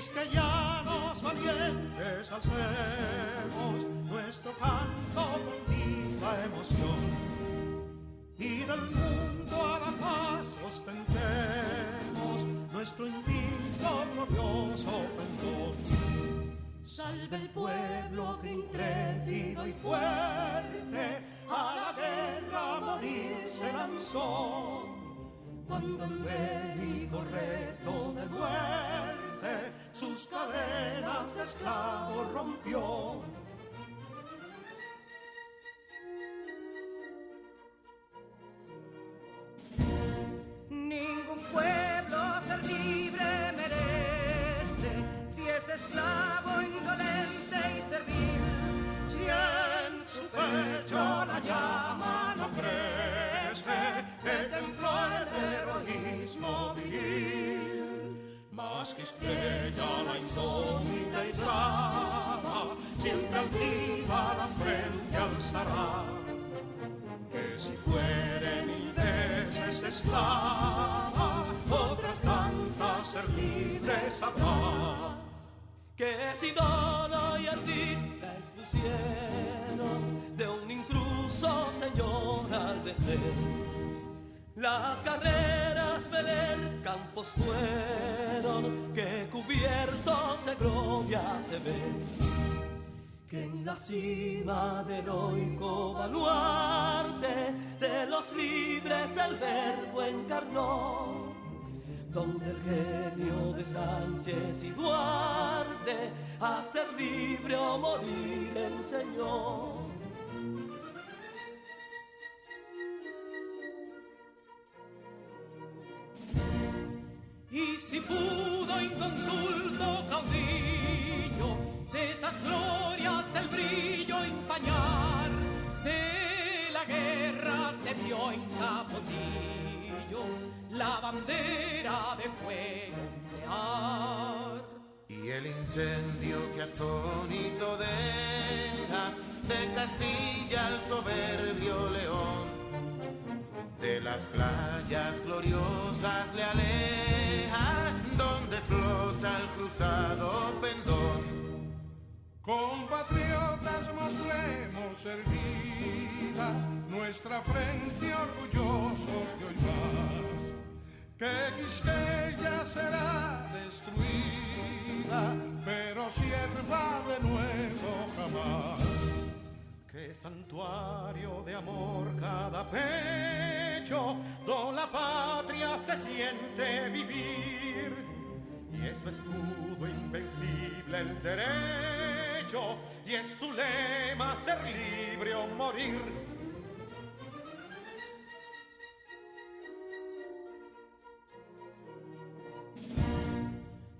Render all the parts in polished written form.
quisqueyanos valientes alcemos nuestro canto con viva emoción, y del mundo a la paz ostentemos nuestro invicto glorioso pendón. Salve el pueblo que intrépido y fuerte a la guerra a morir se lanzó, cuando en bélico reto de muerte sus cadenas de esclavos rompió. Ningún pueblo ser libre merece si es esclavo, indolente y servil. Si en su pecho la llama no crece, que templó el heroísmo viril, más que estrella la indómita y brava, siempre altiva la frente alzará, que si fuere mil veces esclava, otras tantas ser libres habrá. Que si Dono y Ardita expusieron de un intruso señor al desdén, las carreras Belén campos fueron, que cubiertos de gloria se ven, que en la cima del heroico baluarte de los libres el verbo encarnó, donde el genio de Sánchez y Duarte a ser libre o morir enseñó. Y si pudo inconsulto caudillo de esas glorias el brillo empañar, de la guerra se vio en Capotillo la bandera de fuego ondear. Y el incendio que atónito deja de Castilla al soberbio león, de las playas gloriosas le aleja, donde flota el cruzado pendón. Compatriotas, mostremos erguida nuestra frente orgullosos de hoy más, que Quisqueya será destruida, pero sierva de nuevo jamás. Que santuario de amor cada pecho, donde la patria se siente vivir, y es su escudo invencible el derecho, y es su lema ser libre o morir.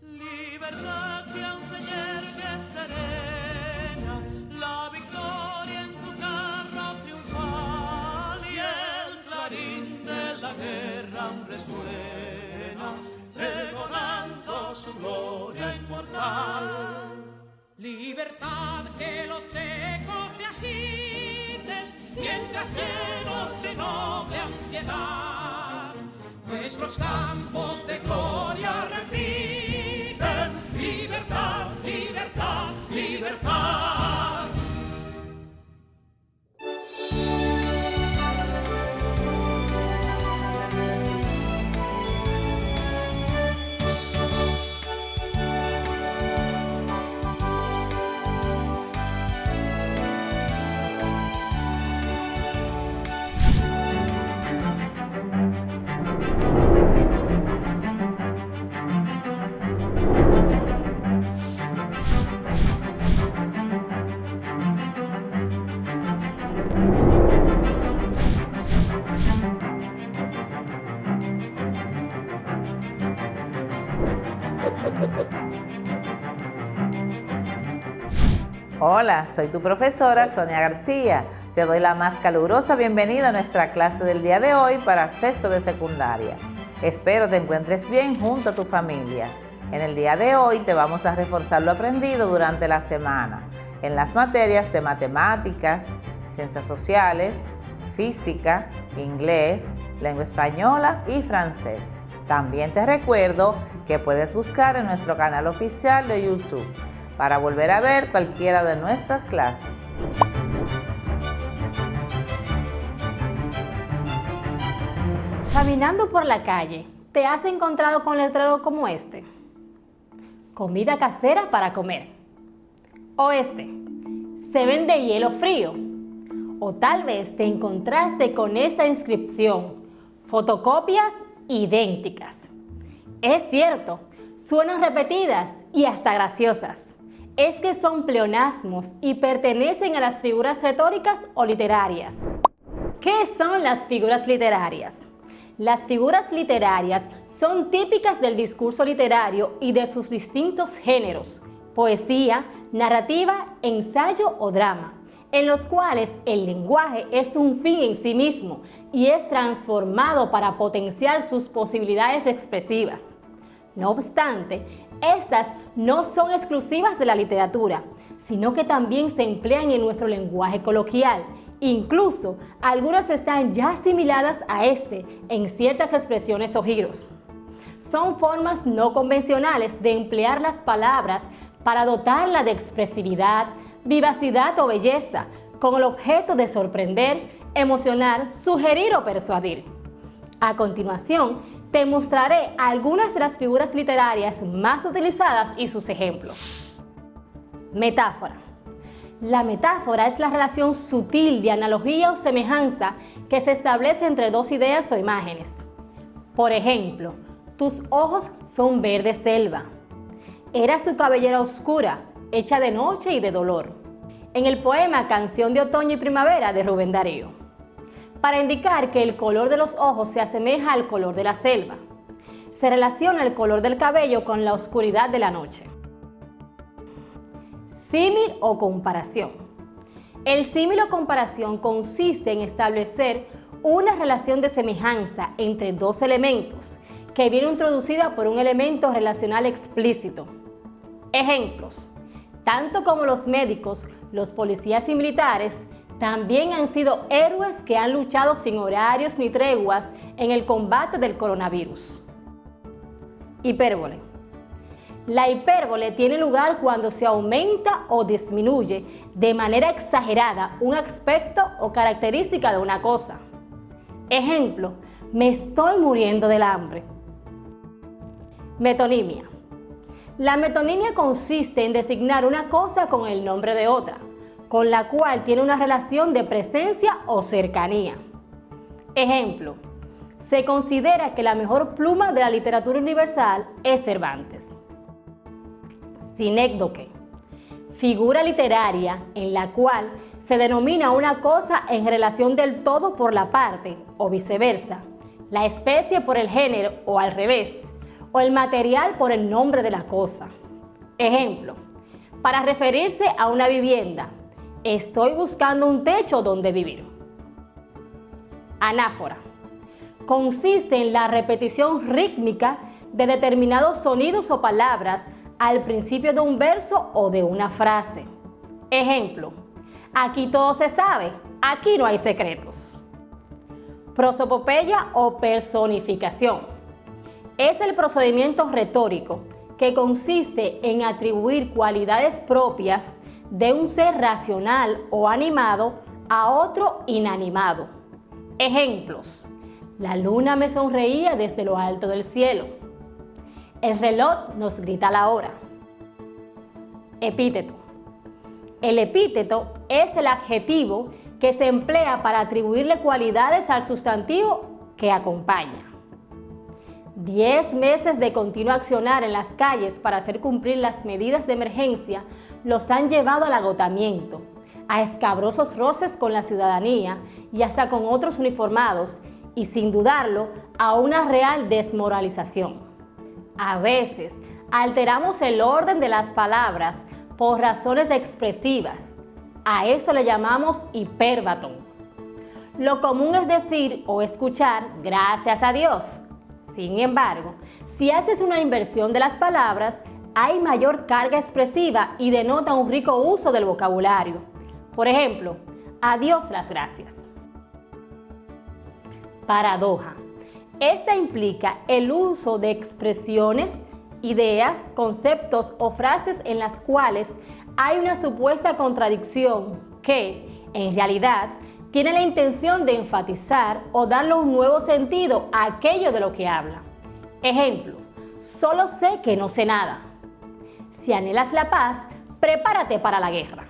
Libertad que aún se yergue serena, la victoria en su carro triunfal, y el clarín de la guerra aún resuena, pregonando su gloria inmortal. Libertad, que los ecos se agiten mientras llenos de noble ansiedad nuestros campos de gloria repiten: libertad, libertad, libertad. Hola, soy tu profesora Sonia García. Te doy la más calurosa bienvenida a nuestra clase del día de hoy para sexto de secundaria. Espero te encuentres bien junto a tu familia. En el día de hoy te vamos a reforzar lo aprendido durante la semana en las materias de matemáticas, ciencias sociales, física, inglés, lengua española y francés. También te recuerdo que puedes buscar en nuestro canal oficial de YouTube para volver a ver cualquiera de nuestras clases. Caminando por la calle, ¿te has encontrado con letreros como este? Comida casera para comer. O este, se vende hielo frío. O tal vez te encontraste con esta inscripción, fotocopias idénticas. Es cierto, suenan repetidas y hasta graciosas. Es que son pleonasmos y pertenecen a las figuras retóricas o literarias. ¿Qué son las figuras literarias? Las figuras literarias son típicas del discurso literario y de sus distintos géneros, poesía, narrativa, ensayo o drama, en los cuales el lenguaje es un fin en sí mismo y es transformado para potenciar sus posibilidades expresivas. No obstante, estas no son exclusivas de la literatura, sino que también se emplean en nuestro lenguaje coloquial. Incluso, algunas están ya asimiladas a este en ciertas expresiones o giros. Son formas no convencionales de emplear las palabras para dotarla de expresividad, vivacidad o belleza, con el objeto de sorprender, emocionar, sugerir o persuadir. A continuación, te mostraré algunas de las figuras literarias más utilizadas y sus ejemplos. Metáfora. La metáfora es la relación sutil de analogía o semejanza que se establece entre dos ideas o imágenes. Por ejemplo, tus ojos son verde selva. Era su cabellera oscura, hecha de noche y de dolor. En el poema Canción de Otoño y Primavera de Rubén Darío. Para indicar que el color de los ojos se asemeja al color de la selva. Se relaciona el color del cabello con la oscuridad de la noche. Símil o comparación. El símil o comparación consiste en establecer una relación de semejanza entre dos elementos que viene introducida por un elemento relacional explícito. Ejemplos. Tanto como los médicos, los policías y militares también han sido héroes que han luchado sin horarios ni treguas en el combate del coronavirus. Hipérbole. La hipérbole tiene lugar cuando se aumenta o disminuye de manera exagerada un aspecto o característica de una cosa. Ejemplo, me estoy muriendo del hambre. Metonimia. La metonimia consiste en designar una cosa con el nombre de otra, con la cual tiene una relación de presencia o cercanía. Ejemplo, se considera que la mejor pluma de la literatura universal es Cervantes. Sinécdoque. Figura literaria en la cual se denomina una cosa en relación del todo por la parte, o viceversa, la especie por el género o al revés, o el material por el nombre de la cosa. Ejemplo, para referirse a una vivienda, estoy buscando un techo donde vivir. Anáfora. Consiste en la repetición rítmica de determinados sonidos o palabras al principio de un verso o de una frase. Ejemplo, aquí todo se sabe, aquí no hay secretos. Prosopopeya o personificación. Es el procedimiento retórico que consiste en atribuir cualidades propias de un ser racional o animado a otro inanimado. Ejemplos, la luna me sonreía desde lo alto del cielo. El reloj nos grita la hora. Epíteto. El epíteto es el adjetivo que se emplea para atribuirle cualidades al sustantivo que acompaña. 10 meses de continuo accionar en las calles para hacer cumplir las medidas de emergencia los han llevado al agotamiento, a escabrosos roces con la ciudadanía y hasta con otros uniformados, y sin dudarlo, a una real desmoralización. A veces, alteramos el orden de las palabras por razones expresivas. A esto le llamamos hipérbaton. Lo común es decir o escuchar gracias a Dios. Sin embargo, si haces una inversión de las palabras, hay mayor carga expresiva y denota un rico uso del vocabulario. Por ejemplo, a Dios las gracias. Paradoja. Esta implica el uso de expresiones, ideas, conceptos o frases en las cuales hay una supuesta contradicción que, en realidad, tiene la intención de enfatizar o darle un nuevo sentido a aquello de lo que habla. Ejemplo, solo sé que no sé nada. Si anhelas la paz, prepárate para la guerra.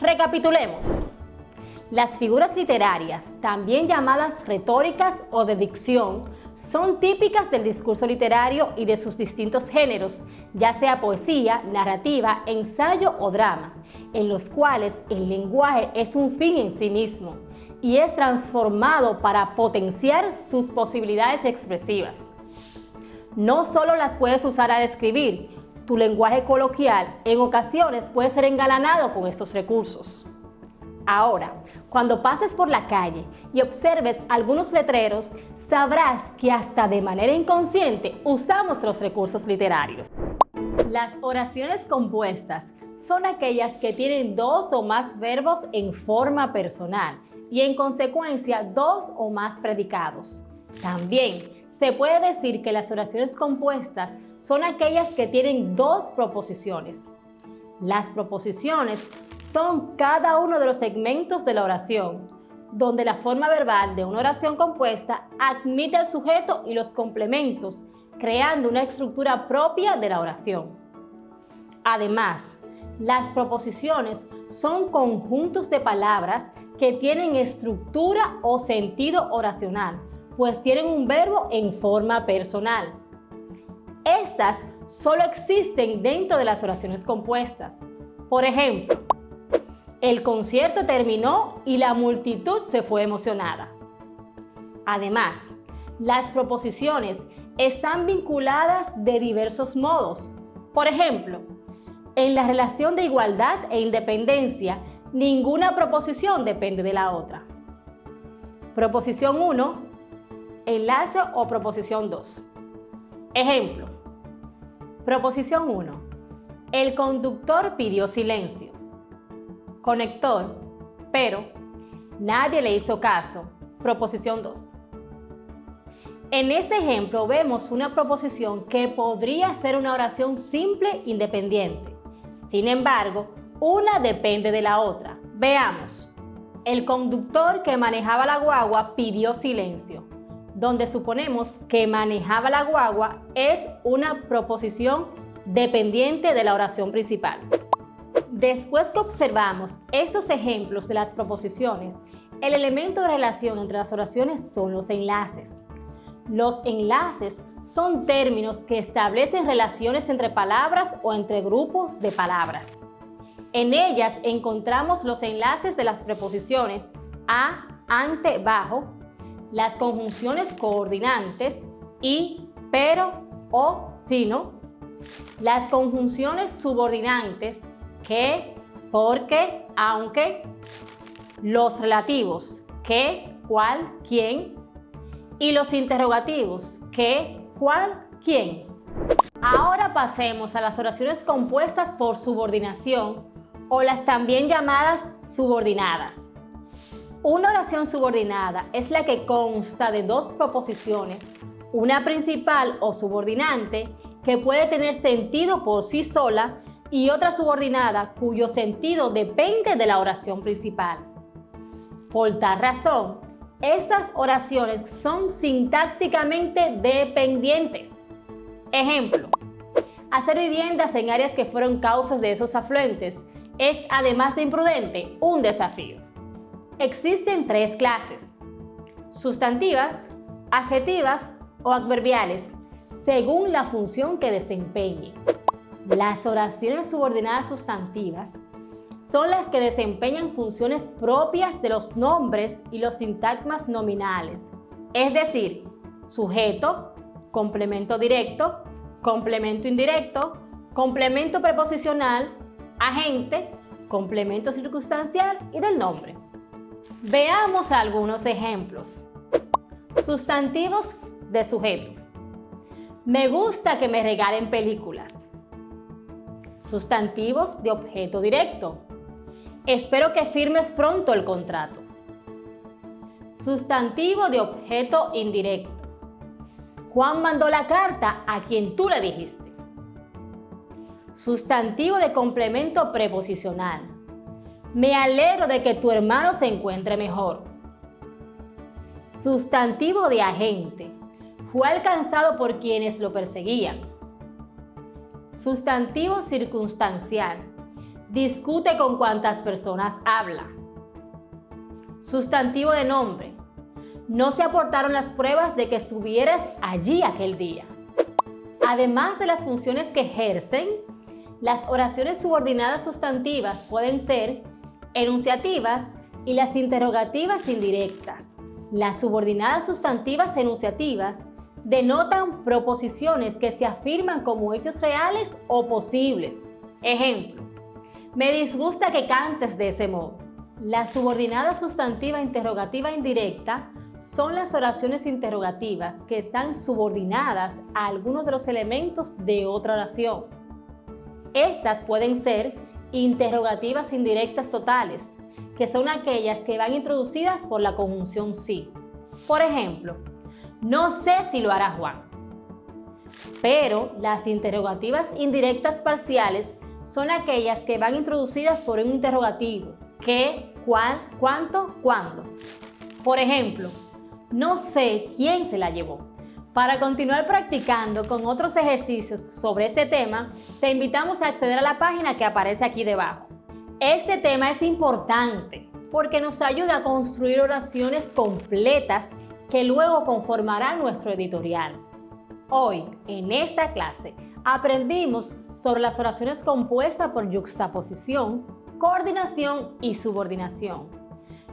Recapitulemos. Las figuras literarias, también llamadas retóricas o de dicción, son típicas del discurso literario y de sus distintos géneros, ya sea poesía, narrativa, ensayo o drama, en los cuales el lenguaje es un fin en sí mismo y es transformado para potenciar sus posibilidades expresivas. No solo las puedes usar al escribir, tu lenguaje coloquial en ocasiones puede ser engalanado con estos recursos. Ahora, cuando pases por la calle y observes algunos letreros, sabrás que hasta de manera inconsciente usamos los recursos literarios. Las oraciones compuestas son aquellas que tienen dos o más verbos en forma personal y en consecuencia dos o más predicados. También se puede decir que las oraciones compuestas son aquellas que tienen dos proposiciones. Las proposiciones son cada uno de los segmentos de la oración, donde la forma verbal de una oración compuesta admite al sujeto y los complementos, creando una estructura propia de la oración. Además, las proposiciones son conjuntos de palabras que tienen estructura o sentido oracional, pues tienen un verbo en forma personal. Estas solo existen dentro de las oraciones compuestas. Por ejemplo, el concierto terminó y la multitud se fue emocionada. Además, las proposiciones están vinculadas de diversos modos. Por ejemplo, en la relación de igualdad e independencia, ninguna proposición depende de la otra. Proposición 1, enlace o proposición 2. Ejemplo, proposición 1. El conductor pidió silencio. Conector, pero nadie le hizo caso. Proposición 2. En este ejemplo vemos una proposición que podría ser una oración simple independiente. Sin embargo, una depende de la otra. Veamos. El conductor que manejaba la guagua pidió silencio, donde suponemos que manejaba la guagua es una proposición dependiente de la oración principal. Después que observamos estos ejemplos de las proposiciones, el elemento de relación entre las oraciones son los enlaces. Los enlaces son términos que establecen relaciones entre palabras o entre grupos de palabras. En ellas encontramos los enlaces de las preposiciones a, ante, bajo, las conjunciones coordinantes y, pero, o, sino, las conjunciones subordinantes que, porque, aunque, los relativos qué, cuál, quién y los interrogativos qué, cuál, quién. Ahora pasemos a las oraciones compuestas por subordinación o las también llamadas subordinadas. Una oración subordinada es la que consta de dos proposiciones, una principal o subordinante que puede tener sentido por sí sola y otra subordinada cuyo sentido depende de la oración principal. Por tal razón, estas oraciones son sintácticamente dependientes. Ejemplo, hacer viviendas en áreas que fueron causas de esos afluentes es, además de imprudente, un desafío. Existen tres clases: sustantivas, adjetivas o adverbiales, según la función que desempeñen. Las oraciones subordinadas sustantivas son las que desempeñan funciones propias de los nombres y los sintagmas nominales, es decir, sujeto, complemento directo, complemento indirecto, complemento preposicional, agente, complemento circunstancial y del nombre. Veamos algunos ejemplos. Sustantivos de sujeto. Me gusta que me regalen películas. Sustantivos de objeto directo. Espero que firmes pronto el contrato. Sustantivo de objeto indirecto. Juan mandó la carta a quien tú le dijiste. Sustantivo de complemento preposicional. Me alegro de que tu hermano se encuentre mejor. Sustantivo de agente. Fue alcanzado por quienes lo perseguían. Sustantivo circunstancial. Discute con cuantas personas habla. Sustantivo de nombre. No se aportaron las pruebas de que estuvieras allí aquel día. Además de las funciones que ejercen, las oraciones subordinadas sustantivas pueden ser enunciativas y las interrogativas indirectas. Las subordinadas sustantivas enunciativas denotan proposiciones que se afirman como hechos reales o posibles. Ejemplo, me disgusta que cantes de ese modo. La subordinada sustantiva interrogativa indirecta son las oraciones interrogativas que están subordinadas a algunos de los elementos de otra oración. Estas pueden ser interrogativas indirectas totales, que son aquellas que van introducidas por la conjunción sí. Por ejemplo, no sé si lo hará Juan. Pero las interrogativas indirectas parciales son aquellas que van introducidas por un interrogativo. ¿Qué? ¿Cuál? ¿Cuánto? ¿Cuándo? Por ejemplo, no sé quién se la llevó. Para continuar practicando con otros ejercicios sobre este tema, te invitamos a acceder a la página que aparece aquí debajo. Este tema es importante porque nos ayuda a construir oraciones completas que luego conformarán nuestro editorial. Hoy, en esta clase, aprendimos sobre las oraciones compuestas por yuxtaposición, coordinación y subordinación.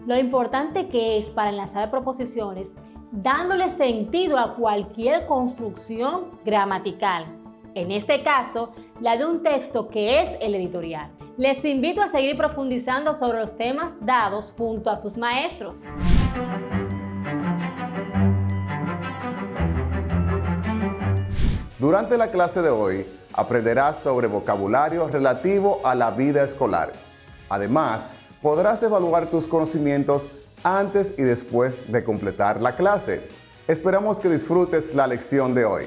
Lo importante que es para enlazar proposiciones dándole sentido a cualquier construcción gramatical. En este caso, la de un texto que es el editorial. Les invito a seguir profundizando sobre los temas dados junto a sus maestros. Durante la clase de hoy, aprenderás sobre vocabulario relativo a la vida escolar. Además, podrás evaluar tus conocimientos antes y después de completar la clase. Esperamos que disfrutes la lección de hoy.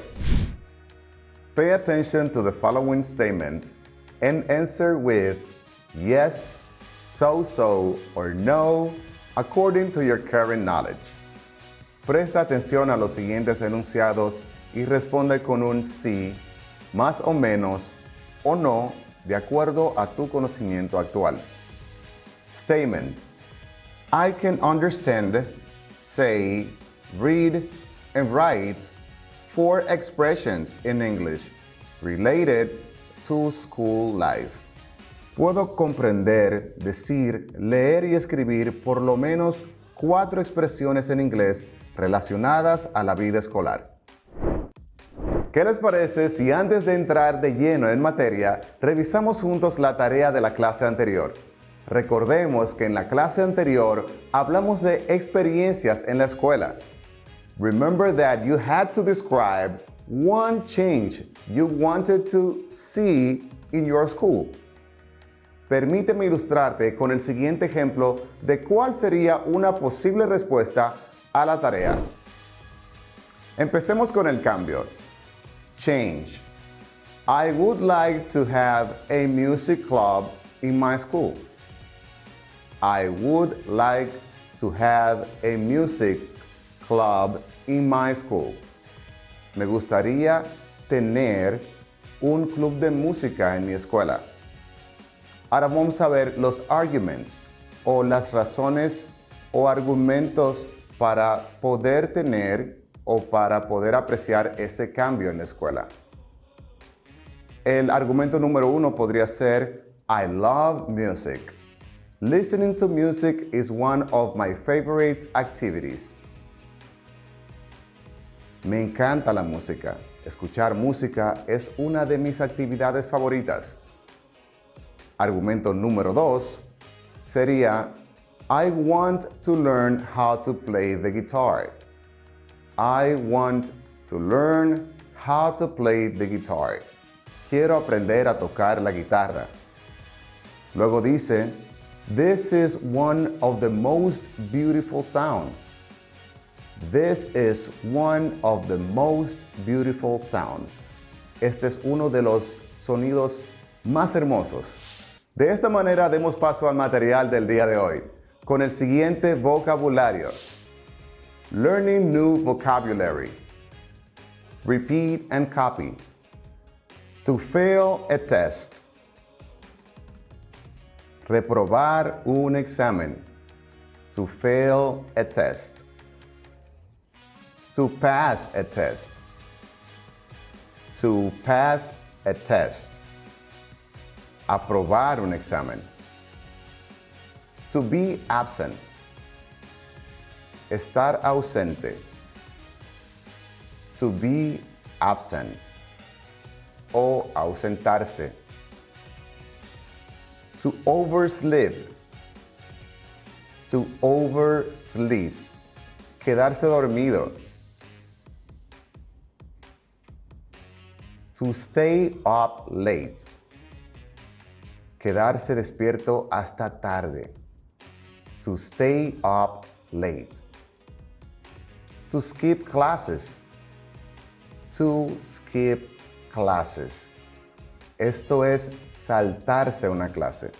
Pay attention to the following statements and answer with yes, so, or no, according to your current knowledge. Presta atención a los siguientes enunciados y responde con un sí, más o menos, o no, de acuerdo a tu conocimiento actual. Statement. I can understand, say, read, and write 4 expressions in English related to school life. Puedo comprender, decir, leer y escribir por lo menos 4 expresiones en inglés relacionadas a la vida escolar. ¿Qué les parece si antes de entrar de lleno en materia, revisamos juntos la tarea de la clase anterior? Recordemos que en la clase anterior hablamos de experiencias en la escuela. Remember that you had to describe one change you wanted to see in your school. Permíteme ilustrarte con el siguiente ejemplo de cuál sería una posible respuesta a la tarea. Empecemos con el cambio. Change. I would like to have a music club in my school. I would like to have a music club in my school. Me gustaría tener un club de música en mi escuela. Ahora vamos a ver los arguments o las razones o argumentos para poder tener o para poder apreciar ese cambio en la escuela. El argumento número 1 podría ser I love music. Listening to music is one of my favorite activities. Me encanta la música. Escuchar música es una de mis actividades favoritas. Argumento número 2 sería I want to learn how to play the guitar. I want to learn how to play the guitar. Quiero aprender a tocar la guitarra. Luego dice This is one of the most beautiful sounds. This is one of the most beautiful sounds. Este es uno de los sonidos más hermosos. De esta manera demos paso al material del día de hoy, con el siguiente vocabulario. Learning new vocabulary. Repeat and copy. To fail a test. Reprobar un examen. To fail a test. To pass a test. To pass a test. Aprobar un examen. To be absent. Estar ausente. To be absent. O ausentarse. To oversleep. To oversleep. Quedarse dormido. To stay up late. Quedarse despierto hasta tarde. To stay up late. To skip classes. To skip classes. Esto es saltarse una clase.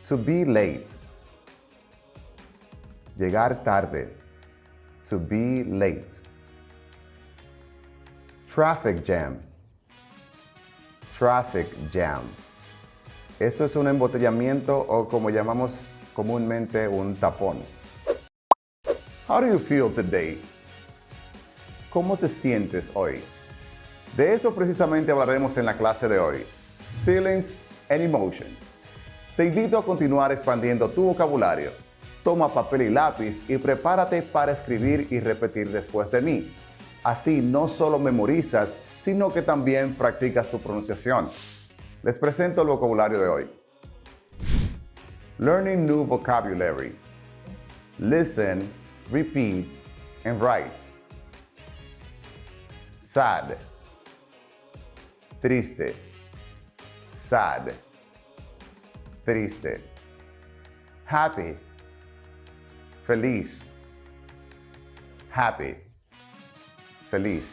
To be late. Llegar tarde. To be late. Traffic jam. Traffic jam. Esto es un embotellamiento o como llamamos comúnmente un tapón. How do you feel today? ¿Cómo te sientes hoy? De eso precisamente hablaremos en la clase de hoy. Feelings and emotions. Te invito a continuar expandiendo tu vocabulario. Toma papel y lápiz y prepárate para escribir y repetir después de mí. Así no solo memorizas, sino que también practicas tu pronunciación. Les presento el vocabulario de hoy. Learning new vocabulary. Listen, repeat, and write. Sad. Triste. Sad. Triste. Happy. Feliz. Happy. Feliz.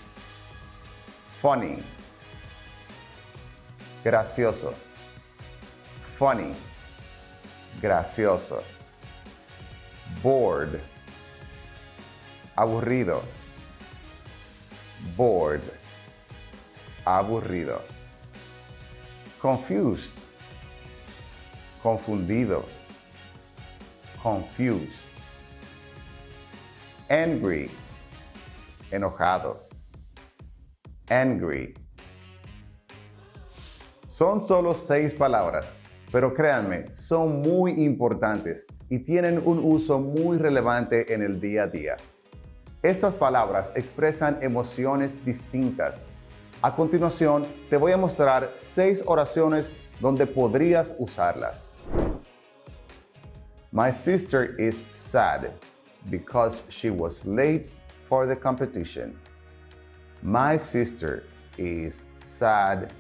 Funny. Gracioso. Funny. Gracioso. Bored. Aburrido. Bored. Aburrido. Confused. Confundido. Confused. Angry. Enojado. Angry. Son solo 6 palabras, pero créanme, son muy importantes y tienen un uso muy relevante en el día a día. Estas palabras expresan emociones distintas. A continuación, te voy a mostrar 6 oraciones donde podrías usarlas. My sister is sad because she was late for the competition. My sister is sad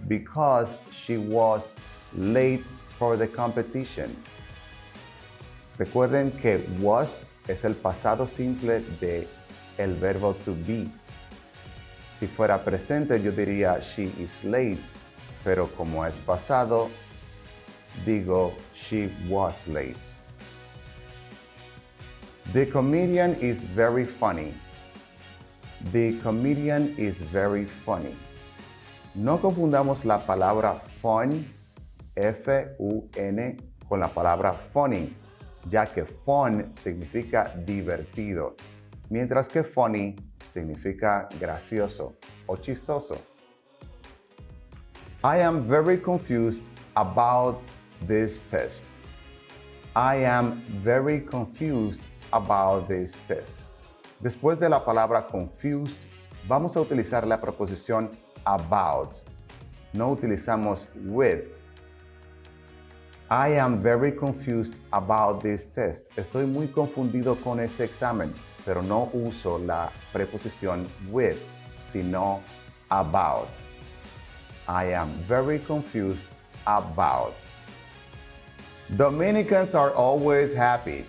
because she was late for the competition. Recuerden que was es el pasado simple de el verbo to be. Si fuera presente yo diría she is late, pero como es pasado, digo she was late. The comedian is very funny. The comedian is very funny. No confundamos la palabra fun, F-U-N, con la palabra funny, ya que fun significa divertido, mientras que funny significa gracioso o chistoso. I am very confused about this test. I am very confused about this test. Después de la palabra confused, vamos a utilizar la preposición about. No utilizamos with. I am very confused about this test. Estoy muy confundido con este examen, pero no uso la preposición with, sino about. I am very confused about. Dominicans are always happy.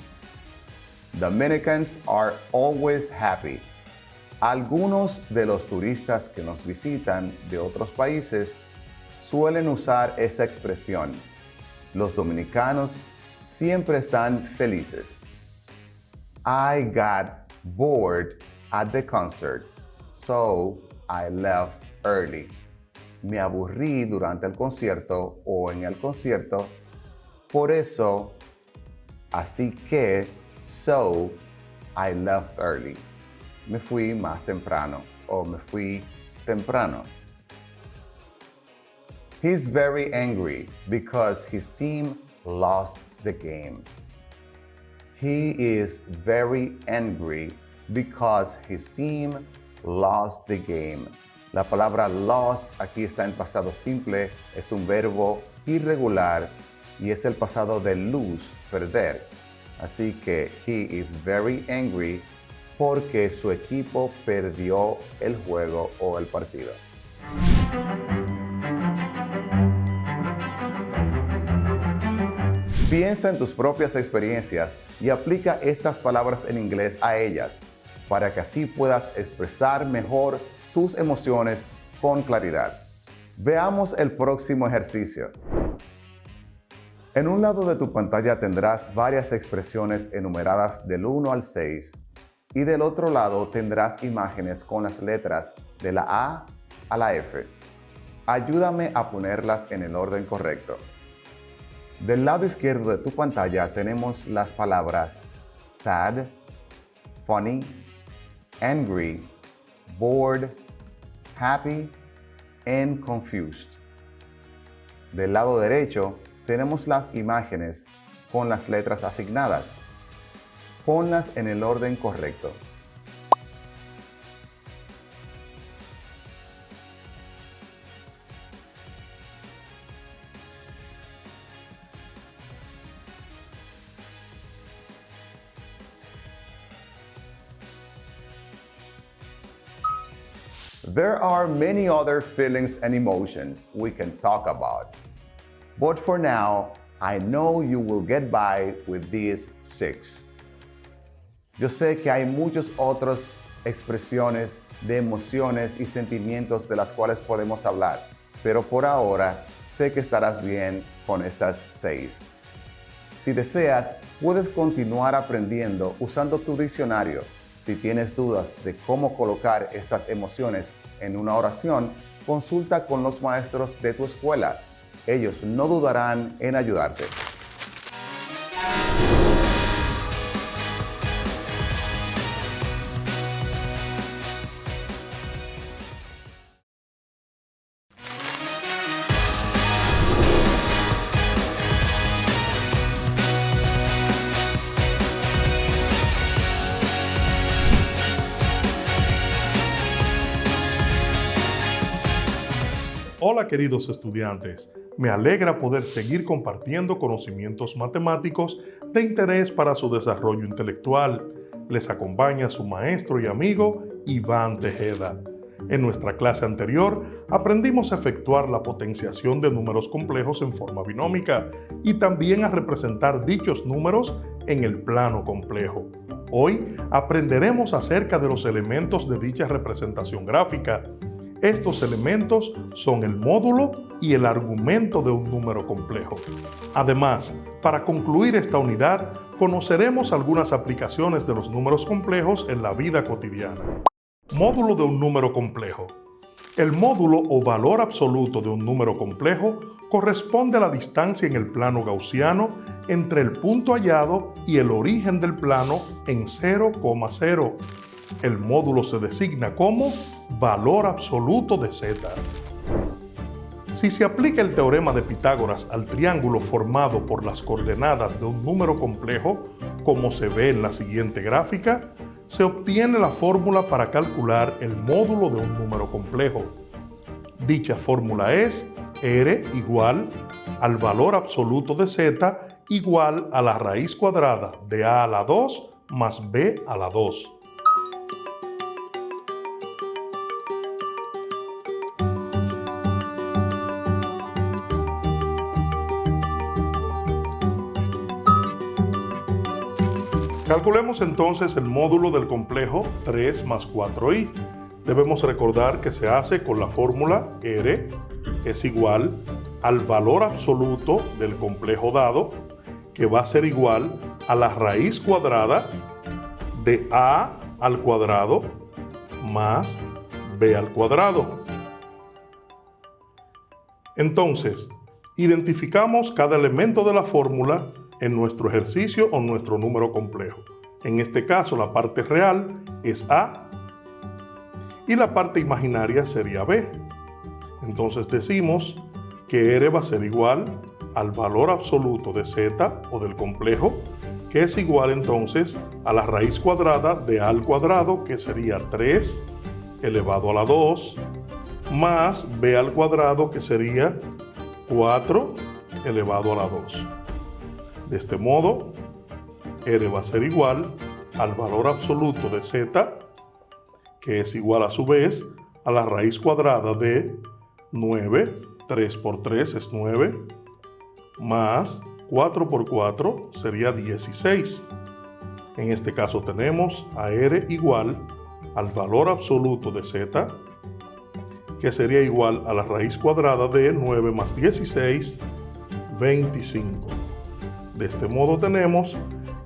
Dominicans are always happy. Algunos de los turistas que nos visitan de otros países suelen usar esa expresión. Los dominicanos siempre están felices. I got bored at the concert, so I left early. Me aburrí durante el concierto o en el concierto, por eso, así que, so I left early. Me fui más temprano o me fui temprano. He's very angry because his team lost the game. He is very angry because his team lost the game. La palabra lost aquí está en pasado simple, es un verbo irregular y es el pasado de lose, perder. Así que he is very angry porque su equipo perdió el juego o el partido. Piensa en tus propias experiencias y aplica estas palabras en inglés a ellas, para que así puedas expresar mejor tus emociones con claridad. Veamos el próximo ejercicio. En un lado de tu pantalla tendrás varias expresiones enumeradas del 1 al 6 y del otro lado tendrás imágenes con las letras de la A a la F. Ayúdame a ponerlas en el orden correcto. Del lado izquierdo de tu pantalla tenemos las palabras sad, funny, angry, bored, happy, and confused. Del lado derecho tenemos las imágenes con las letras asignadas. Ponlas en el orden correcto. There are many other feelings and emotions we can talk about. But for now, I know you will get by with these 6. Yo sé que hay muchas otras expresiones de emociones y sentimientos de las cuales podemos hablar, pero por ahora sé que estarás bien con estas 6. Si deseas, puedes continuar aprendiendo usando tu diccionario. Si tienes dudas de cómo colocar estas emociones en una oración, consulta con los maestros de tu escuela. Ellos no dudarán en ayudarte. Hola queridos estudiantes, me alegra poder seguir compartiendo conocimientos matemáticos de interés para su desarrollo intelectual. Les acompaña su maestro y amigo Iván Tejeda. En nuestra clase anterior aprendimos a efectuar la potenciación de números complejos en forma binómica y también a representar dichos números en el plano complejo. Hoy aprenderemos acerca de los elementos de dicha representación gráfica. Estos elementos son el módulo y el argumento de un número complejo. Además, para concluir esta unidad, conoceremos algunas aplicaciones de los números complejos en la vida cotidiana. Módulo de un número complejo. El módulo o valor absoluto de un número complejo corresponde a la distancia en el plano gaussiano entre el punto hallado y el origen del plano en 0,0. El módulo se designa como valor absoluto de z. Si se aplica el teorema de Pitágoras al triángulo formado por las coordenadas de un número complejo, como se ve en la siguiente gráfica, se obtiene la fórmula para calcular el módulo de un número complejo. Dicha fórmula es R igual al valor absoluto de z igual a la raíz cuadrada de a a la 2 más b a la 2. Calculemos entonces el módulo del complejo 3 más 4i. Debemos recordar que se hace con la fórmula R es igual al valor absoluto del complejo dado, que va a ser igual a la raíz cuadrada de a al cuadrado más b al cuadrado. Entonces, identificamos cada elemento de la fórmula en nuestro ejercicio o nuestro número complejo. En este caso, la parte real es a y la parte imaginaria sería b. Entonces decimos que R va a ser igual al valor absoluto de z o del complejo, que es igual entonces a la raíz cuadrada de a al cuadrado, que sería 3 elevado a la 2, más b al cuadrado, que sería 4 elevado a la 2. De este modo, R va a ser igual al valor absoluto de z, que es igual a su vez a la raíz cuadrada de 9, 3 por 3 es 9, más 4 por 4 sería 16. En este caso tenemos a R igual al valor absoluto de z, que sería igual a la raíz cuadrada de 9 más 16, 25. De este modo tenemos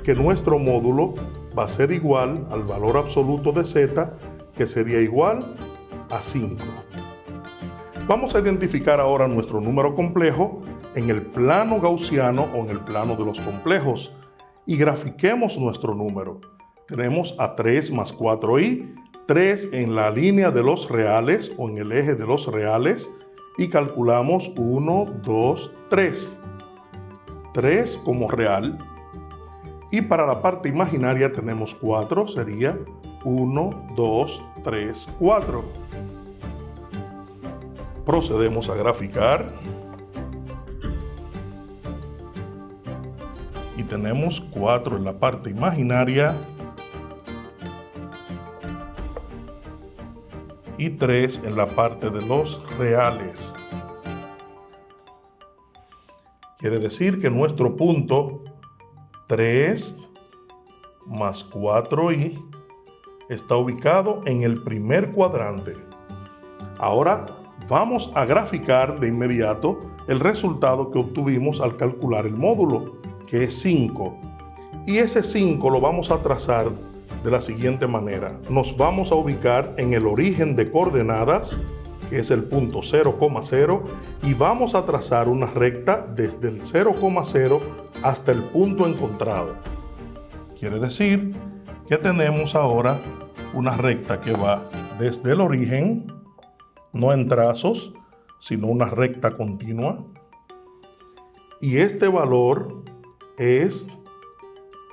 que nuestro módulo va a ser igual al valor absoluto de z, que sería igual a 5. Vamos a identificar ahora nuestro número complejo en el plano gaussiano o en el plano de los complejos y grafiquemos nuestro número. Tenemos a 3 más 4i, 3 en la línea de los reales o en el eje de los reales y calculamos 1, 2, 3. 3 como real. Y para la parte imaginaria tenemos 4, sería 1, 2, 3, 4. Procedemos a graficar. Y tenemos 4 en la parte imaginaria y 3 en la parte de los reales. Quiere decir que nuestro punto 3 más 4i está ubicado en el primer cuadrante. Ahora vamos a graficar de inmediato el resultado que obtuvimos al calcular el módulo, que es 5. Y ese 5 lo vamos a trazar de la siguiente manera. Nos vamos a ubicar en el origen de coordenadas, que es el punto 0,0, y vamos a trazar una recta desde el 0,0 hasta el punto encontrado. Quiere decir que tenemos ahora una recta que va desde el origen, no en trazos, sino una recta continua. Y este valor es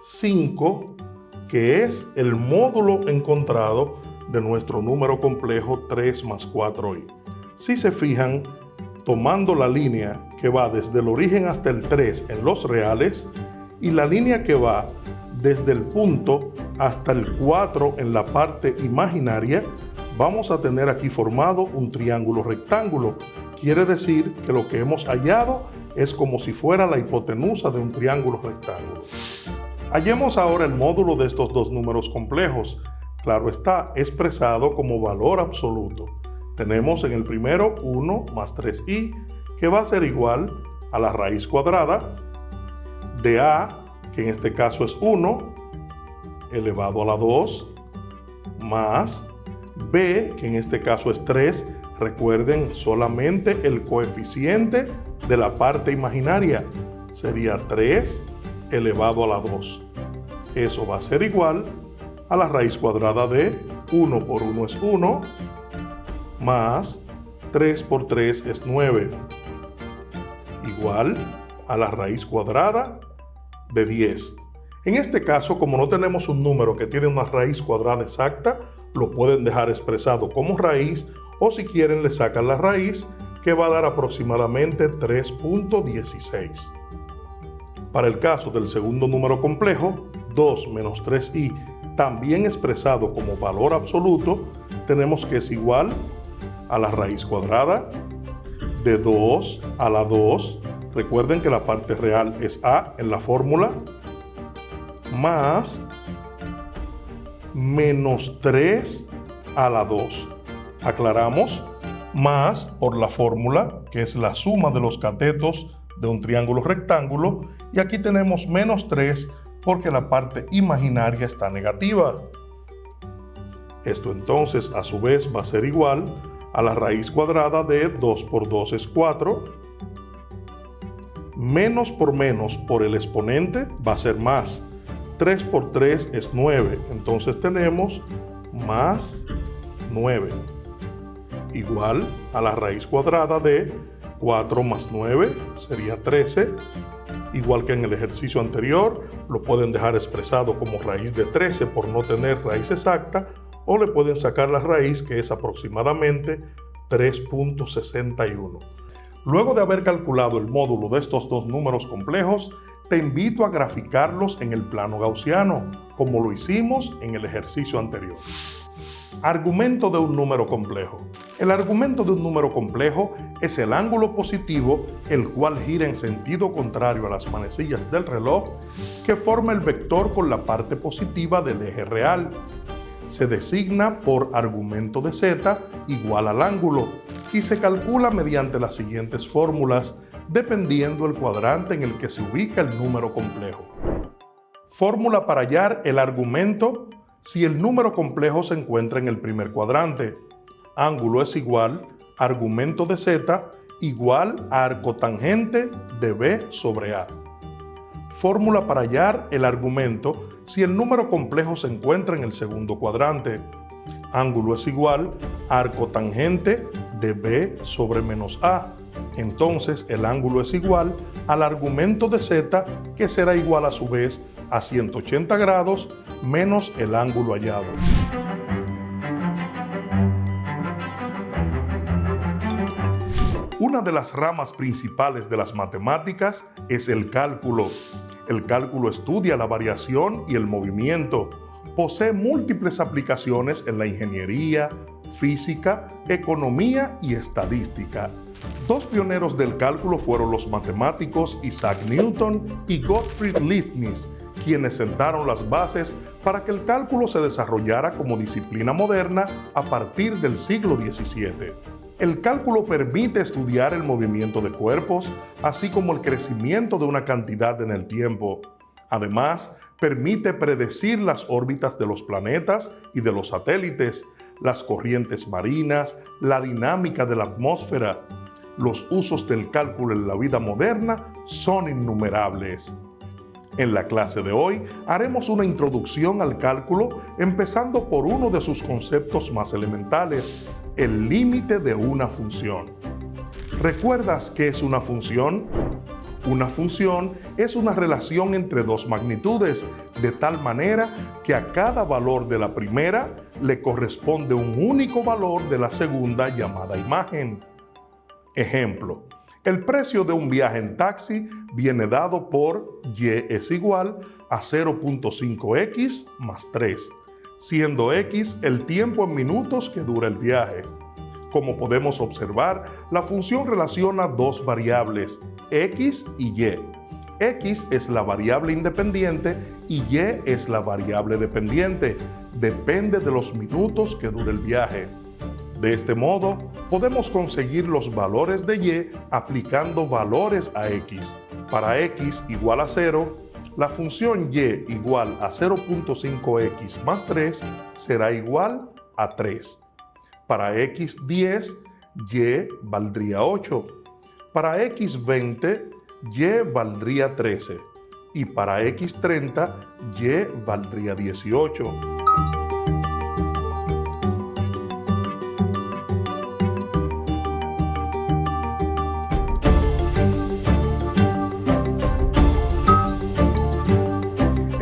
5, que es el módulo encontrado de nuestro número complejo 3 más 4i. Si se fijan, tomando la línea que va desde el origen hasta el 3 en los reales y la línea que va desde el punto hasta el 4 en la parte imaginaria, vamos a tener aquí formado un triángulo rectángulo. Quiere decir que lo que hemos hallado es como si fuera la hipotenusa de un triángulo rectángulo. Hallemos ahora el módulo de estos dos números complejos. Claro está, expresado como valor absoluto. Tenemos en el primero 1 más 3i, que va a ser igual a la raíz cuadrada de a, que en este caso es 1, elevado a la 2, más b, que en este caso es 3. Recuerden solamente el coeficiente de la parte imaginaria. Sería 3 elevado a la 2. Eso va a ser igual a la raíz cuadrada de 1 por 1 es 1, más 3 por 3 es 9, igual a la raíz cuadrada de 10. En este caso, como no tenemos un número que tiene una raíz cuadrada exacta, lo pueden dejar expresado como raíz, o si quieren le sacan la raíz, que va a dar aproximadamente 3.16. Para el caso del segundo número complejo, 2 menos 3i, también expresado como valor absoluto, tenemos que es igual a la raíz cuadrada de 2 a la 2. Recuerden que la parte real es a en la fórmula, más menos 3 a la 2. Aclaramos, más por la fórmula, que es la suma de los catetos de un triángulo rectángulo, y aquí tenemos menos 3 porque la parte imaginaria está negativa. Esto entonces a su vez va a ser igual a la raíz cuadrada de 2 por 2 es 4. Menos por el exponente va a ser más. 3 por 3 es 9. Entonces tenemos más 9. Igual a la raíz cuadrada de 4 más 9 sería 13. Igual que en el ejercicio anterior, lo pueden dejar expresado como raíz de 13 por no tener raíz exacta, o le pueden sacar la raíz, que es aproximadamente 3.61. Luego de haber calculado el módulo de estos dos números complejos, te invito a graficarlos en el plano gaussiano, como lo hicimos en el ejercicio anterior. Argumento de un número complejo. El argumento de un número complejo es el ángulo positivo, el cual gira en sentido contrario a las manecillas del reloj, que forma el vector con la parte positiva del eje real. Se designa por argumento de z igual al ángulo y se calcula mediante las siguientes fórmulas, dependiendo el cuadrante en el que se ubica el número complejo. Fórmula para hallar el argumento si el número complejo se encuentra en el primer cuadrante. Ángulo es igual, argumento de z igual a arcotangente de b sobre a. Fórmula para hallar el argumento si el número complejo se encuentra en el segundo cuadrante. Ángulo es igual a arcotangente de b sobre menos a. Entonces el ángulo es igual al argumento de z, que será igual a su vez a 180 grados menos el ángulo hallado. Una de las ramas principales de las matemáticas es el cálculo. El cálculo estudia la variación y el movimiento. Posee múltiples aplicaciones en la ingeniería, física, economía y estadística. Dos pioneros del cálculo fueron los matemáticos Isaac Newton y Gottfried Leibniz, quienes sentaron las bases para que el cálculo se desarrollara como disciplina moderna a partir del siglo XVII. El cálculo permite estudiar el movimiento de cuerpos, así como el crecimiento de una cantidad en el tiempo. Además, permite predecir las órbitas de los planetas y de los satélites, las corrientes marinas, la dinámica de la atmósfera. Los usos del cálculo en la vida moderna son innumerables. En la clase de hoy haremos una introducción al cálculo, empezando por uno de sus conceptos más elementales, el límite de una función. ¿Recuerdas qué es una función? Una función es una relación entre dos magnitudes, de tal manera que a cada valor de la primera le corresponde un único valor de la segunda llamada imagen. Ejemplo, el precio de un viaje en taxi viene dado por y es igual a 0.5x más 3, siendo x el tiempo en minutos que dura el viaje. Como podemos observar, la función relaciona dos variables, x y y. X es la variable independiente y y es la variable dependiente. Depende de los minutos que dure el viaje. De este modo, podemos conseguir los valores de y aplicando valores a x. Para x igual a 0, la función y igual a 0.5x más 3 será igual a 3. Para x10, y valdría 8. Para x20, y valdría 13. Y para x30, y valdría 18.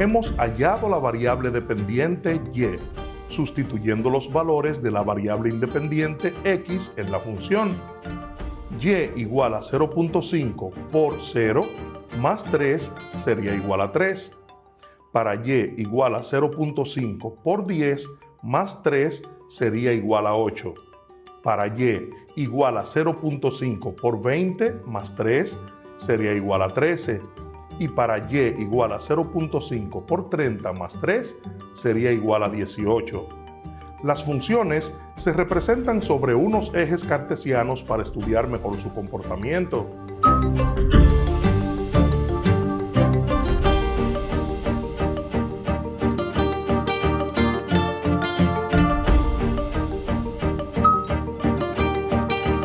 Hemos hallado la variable dependiente y, sustituyendo los valores de la variable independiente x en la función. Y igual a 0.5 por 0 más 3 sería igual a 3. Para y igual a 0.5 por 10 más 3 sería igual a 8. Para y igual a 0.5 por 20 más 3 sería igual a 13. y para y igual a 0.5 por 30 más 3 sería igual a 18. Las funciones se representan sobre unos ejes cartesianos para estudiar mejor su comportamiento.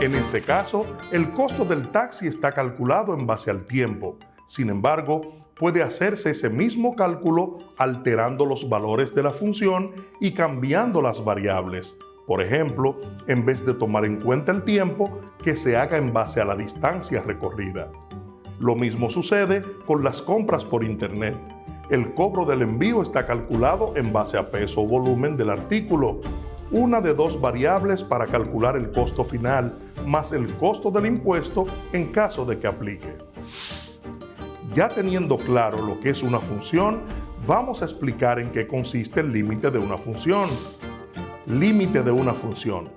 En este caso, el costo del taxi está calculado en base al tiempo. Sin embargo, puede hacerse ese mismo cálculo alterando los valores de la función y cambiando las variables. Por ejemplo, en vez de tomar en cuenta el tiempo, que se haga en base a la distancia recorrida. Lo mismo sucede con las compras por internet. El cobro del envío está calculado en base a peso o volumen del artículo, una de dos variables para calcular el costo final, más el costo del impuesto en caso de que aplique. Ya teniendo claro lo que es una función, vamos a explicar en qué consiste el límite de una función. Límite de una función.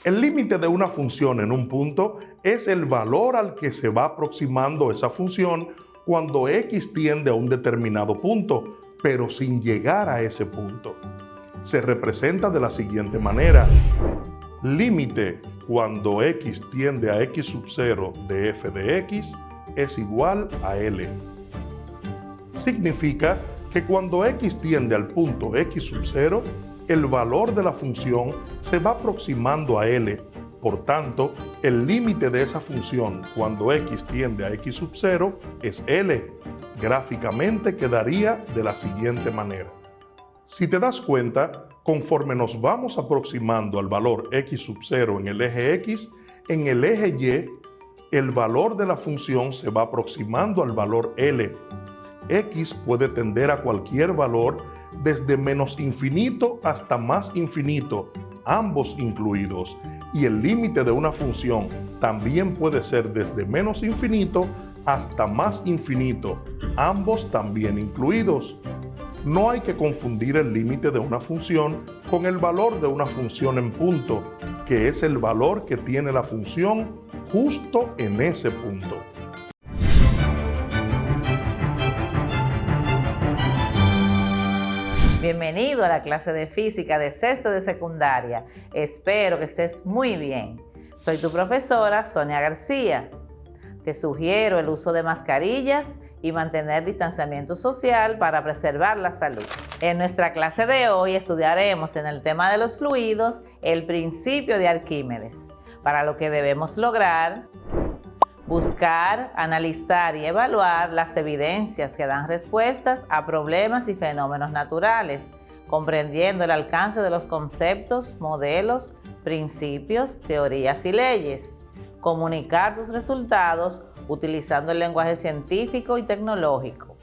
El límite de una función en un punto es el valor al que se va aproximando esa función cuando x tiende a un determinado punto, pero sin llegar a ese punto. Se representa de la siguiente manera. Límite cuando x tiende a x sub 0 de f de x es igual a L. Significa que cuando x tiende al punto x sub 0, el valor de la función se va aproximando a L. Por tanto, el límite de esa función cuando x tiende a x sub 0 es L. Gráficamente quedaría de la siguiente manera. Si te das cuenta, conforme nos vamos aproximando al valor x sub 0 en el eje x, en el eje y, el valor de la función se va aproximando al valor L. X puede tender a cualquier valor desde menos infinito hasta más infinito, ambos incluidos, y el límite de una función también puede ser desde menos infinito hasta más infinito, ambos también incluidos. No hay que confundir el límite de una función con el valor de una función en punto, que es el valor que tiene la función justo en ese punto. Bienvenido a la clase de física de sexto de secundaria. Espero que estés muy bien. Soy tu profesora Sonia García. Te sugiero el uso de mascarillas y mantener distanciamiento social para preservar la salud. En nuestra clase de hoy estudiaremos en el tema de los fluidos el principio de Arquímedes, para lo que debemos lograr buscar, analizar y evaluar las evidencias que dan respuestas a problemas y fenómenos naturales, comprendiendo el alcance de los conceptos, modelos, principios, teorías y leyes. Comunicar sus resultados utilizando el lenguaje científico y tecnológico.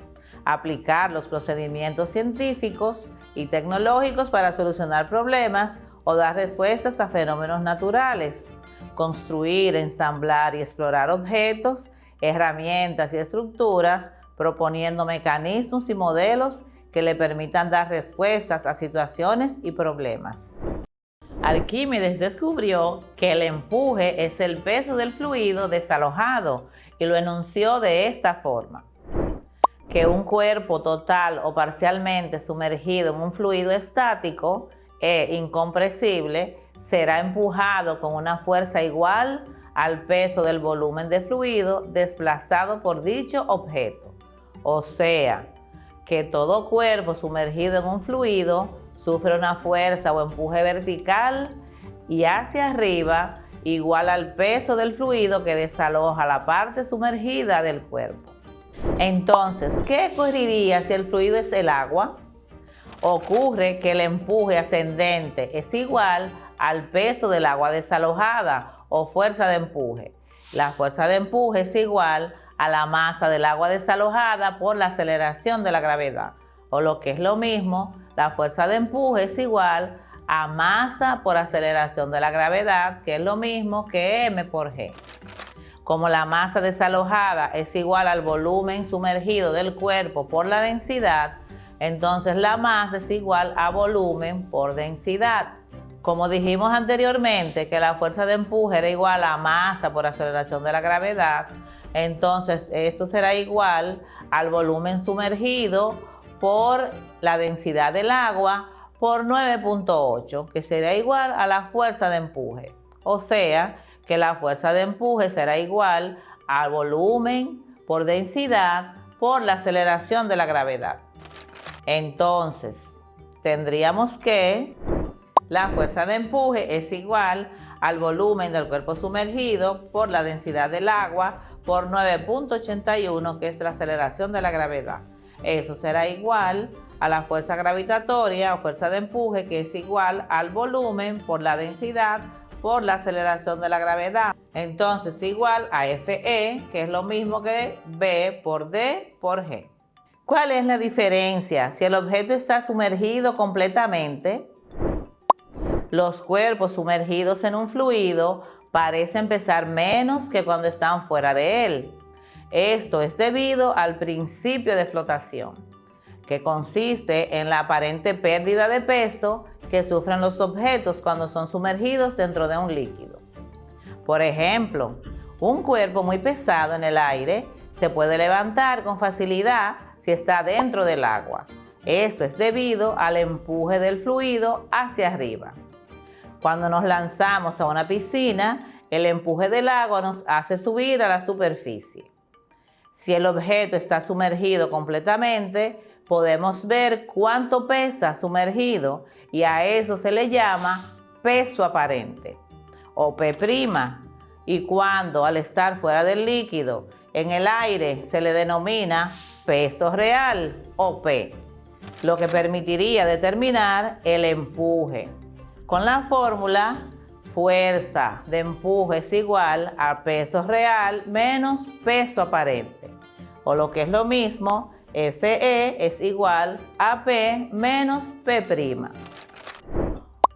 Aplicar los procedimientos científicos y tecnológicos para solucionar problemas o dar respuestas a fenómenos naturales. Construir, ensamblar y explorar objetos, herramientas y estructuras, proponiendo mecanismos y modelos que le permitan dar respuestas a situaciones y problemas. Arquímedes descubrió que el empuje es el peso del fluido desalojado y lo enunció de esta forma: que un cuerpo total o parcialmente sumergido en un fluido estático e incompresible será empujado con una fuerza igual al peso del volumen de fluido desplazado por dicho objeto. O sea, que todo cuerpo sumergido en un fluido sufre una fuerza o empuje vertical y hacia arriba igual al peso del fluido que desaloja la parte sumergida del cuerpo. Entonces, ¿qué ocurriría si el fluido es el agua? Ocurre que el empuje ascendente es igual al peso del agua desalojada o fuerza de empuje. La fuerza de empuje es igual a la masa del agua desalojada por la aceleración de la gravedad. O lo que es lo mismo, la fuerza de empuje es igual a masa por aceleración de la gravedad, que es lo mismo que m por g. Como la masa desalojada es igual al volumen sumergido del cuerpo por la densidad, entonces la masa es igual a volumen por densidad. Como dijimos anteriormente que la fuerza de empuje era igual a masa por aceleración de la gravedad, Entonces, esto será igual al volumen sumergido por la densidad del agua por 9.8, que será igual a la fuerza de empuje. O sea, que la fuerza de empuje será igual al volumen por densidad por la aceleración de la gravedad. Entonces, tendríamos que la fuerza de empuje es igual al volumen del cuerpo sumergido por la densidad del agua por 9.81, que es la aceleración de la gravedad. Eso será igual a la fuerza gravitatoria o fuerza de empuje, que es igual al volumen por la densidad por la aceleración de la gravedad. Entonces, igual a Fe, que es lo mismo que B por D por G. ¿Cuál es la diferencia? Si el objeto está sumergido completamente, los cuerpos sumergidos en un fluido parecen pesar menos que cuando están fuera de él. Esto es debido al principio de flotación, que consiste en la aparente pérdida de peso que sufren los objetos cuando son sumergidos dentro de un líquido. Por ejemplo, un cuerpo muy pesado en el aire se puede levantar con facilidad si está dentro del agua. Esto es debido al empuje del fluido hacia arriba. Cuando nos lanzamos a una piscina, el empuje del agua nos hace subir a la superficie. Si el objeto está sumergido completamente, podemos ver cuánto pesa sumergido y a eso se le llama peso aparente o P'. Y cuando al estar fuera del líquido, en el aire, se le denomina peso real o P, lo que permitiría determinar el empuje. Con la fórmula, fuerza de empuje es igual a peso real menos peso aparente. O lo que es lo mismo, Fe es igual a P menos P'.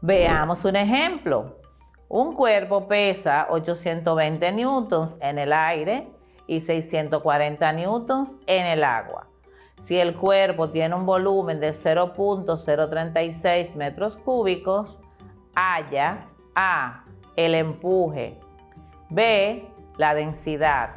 Veamos un ejemplo. Un cuerpo pesa 820 newtons en el aire y 640 newtons en el agua. Si el cuerpo tiene un volumen de 0.036 metros cúbicos, halla A, el empuje, B, la densidad.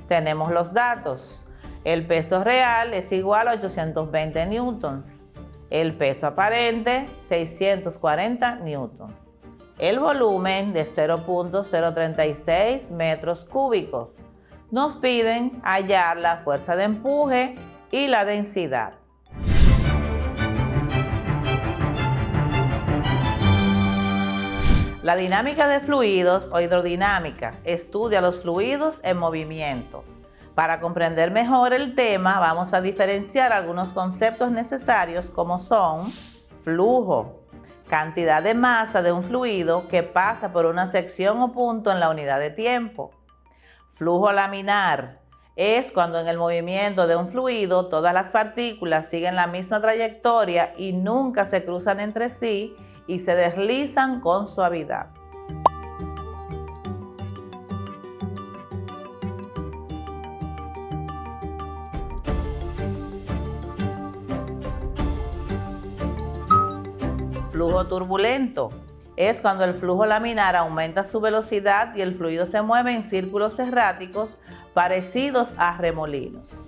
Tenemos los datos. El peso real es igual a 820 newtons. El peso aparente, 640 newtons. El volumen de 0.036 metros cúbicos. Nos piden hallar la fuerza de empuje y la densidad. La dinámica de fluidos o hidrodinámica estudia los fluidos en movimiento. Para comprender mejor el tema, vamos a diferenciar algunos conceptos necesarios como son flujo, cantidad de masa de un fluido que pasa por una sección o punto en la unidad de tiempo. Flujo laminar es cuando en el movimiento de un fluido todas las partículas siguen la misma trayectoria y nunca se cruzan entre sí y se deslizan con suavidad. Flujo turbulento es cuando el flujo laminar aumenta su velocidad y el fluido se mueve en círculos erráticos parecidos a remolinos.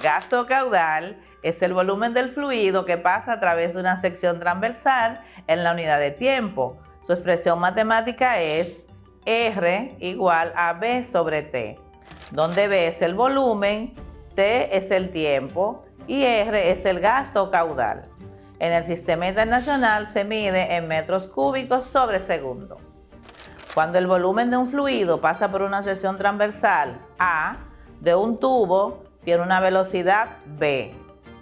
Gasto caudal es el volumen del fluido que pasa a través de una sección transversal en la unidad de tiempo. Su expresión matemática es R igual a B sobre T, donde B es el volumen, T es el tiempo y R es el gasto caudal. En el sistema internacional se mide en metros cúbicos sobre segundo. Cuando el volumen de un fluido pasa por una sección transversal A de un tubo, tiene una velocidad V.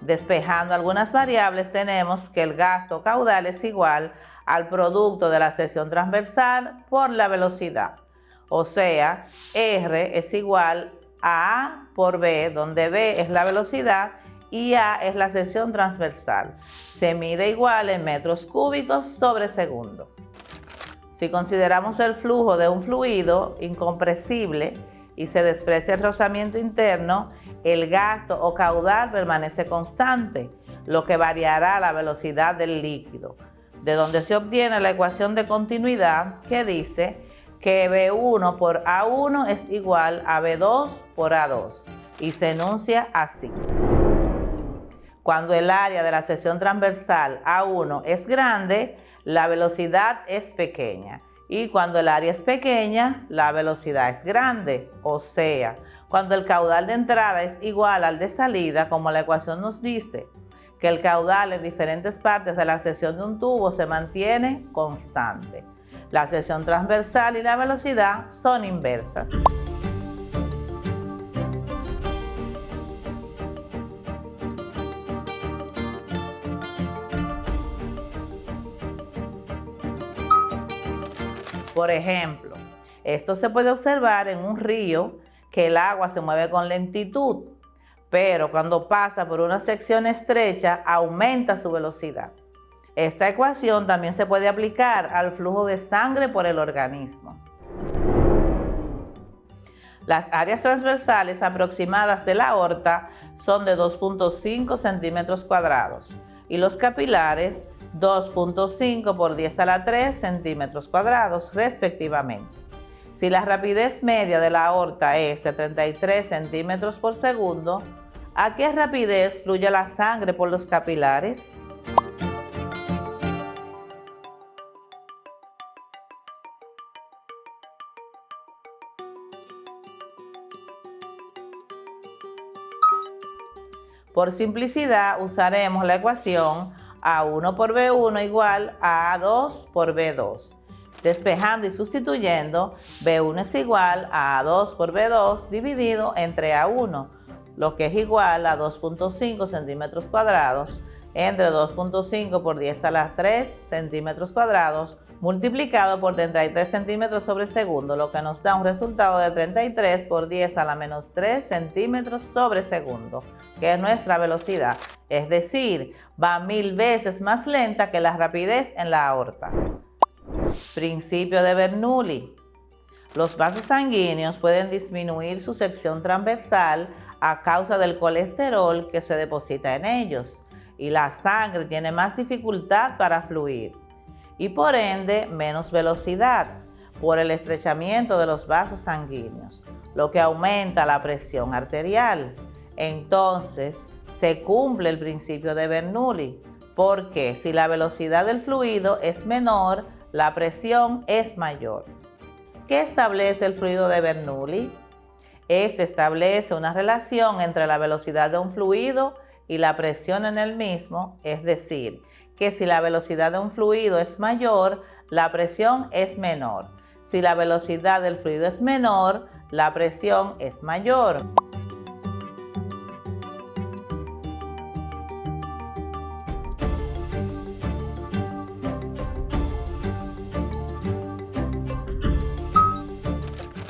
Despejando algunas variables, tenemos que el gasto caudal es igual al producto de la sección transversal por la velocidad. O sea, R es igual a A por B, donde B es la velocidad y A es la sección transversal. Se mide igual en metros cúbicos sobre segundo. Si consideramos el flujo de un fluido incompresible, y se desprecia el rozamiento interno, el gasto o caudal permanece constante, lo que variará la velocidad del líquido, de donde se obtiene la ecuación de continuidad que dice que B1 por A1 es igual a B2 por A2 y se enuncia así. Cuando el área de la sección transversal A1 es grande, la velocidad es pequeña. Y cuando el área es pequeña, la velocidad es grande. O sea, cuando el caudal de entrada es igual al de salida, como la ecuación nos dice, que el caudal en diferentes partes de la sección de un tubo se mantiene constante. La sección transversal y la velocidad son inversas. Por ejemplo, esto se puede observar en un río que el agua se mueve con lentitud, pero cuando pasa por una sección estrecha aumenta su velocidad. Esta ecuación también se puede aplicar al flujo de sangre por el organismo. Las áreas transversales aproximadas de la aorta son de 2.5 centímetros cuadrados y los capilares 2.5 por 10 a la 3 centímetros cuadrados respectivamente. Si la rapidez media de la aorta es de 33 centímetros por segundo, ¿a qué rapidez fluye la sangre por los capilares? Por simplicidad usaremos la ecuación A1 por B1 igual a A2 por B2. Despejando y sustituyendo, B1 es igual a A2 por B2 dividido entre A1, lo que es igual a 2.5 centímetros cuadrados entre 2.5 por 10 a la 3 centímetros cuadrados multiplicado por 33 centímetros sobre segundo, lo que nos da un resultado de 33 por 10 a la menos 3 centímetros sobre segundo, que es nuestra velocidad. Es decir, va 1000 veces más lenta que la rapidez en la aorta. Principio de Bernoulli. Los vasos sanguíneos pueden disminuir su sección transversal a causa del colesterol que se deposita en ellos, y la sangre tiene más dificultad para fluir, y por ende menos velocidad por el estrechamiento de los vasos sanguíneos, lo que aumenta la presión arterial. Entonces, se cumple el principio de Bernoulli, porque si la velocidad del fluido es menor, la presión es mayor. ¿Qué establece el fluido de Bernoulli? Este establece una relación entre la velocidad de un fluido y la presión en el mismo, es decir, que si la velocidad de un fluido es mayor, la presión es menor. Si la velocidad del fluido es menor, la presión es mayor.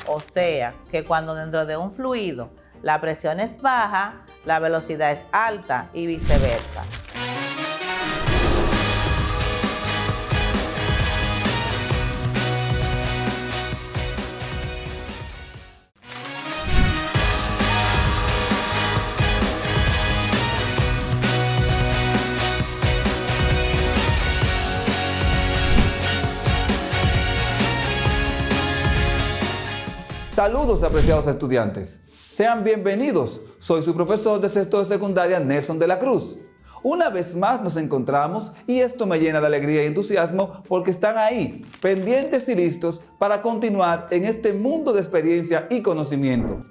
O sea, que cuando dentro de un fluido la presión es baja, la velocidad es alta y viceversa. Saludos, apreciados estudiantes. Sean bienvenidos. Soy su profesor de sexto de secundaria, Nelson de la Cruz. Una vez más nos encontramos y esto me llena de alegría y entusiasmo porque están ahí, pendientes y listos para continuar en este mundo de experiencia y conocimiento.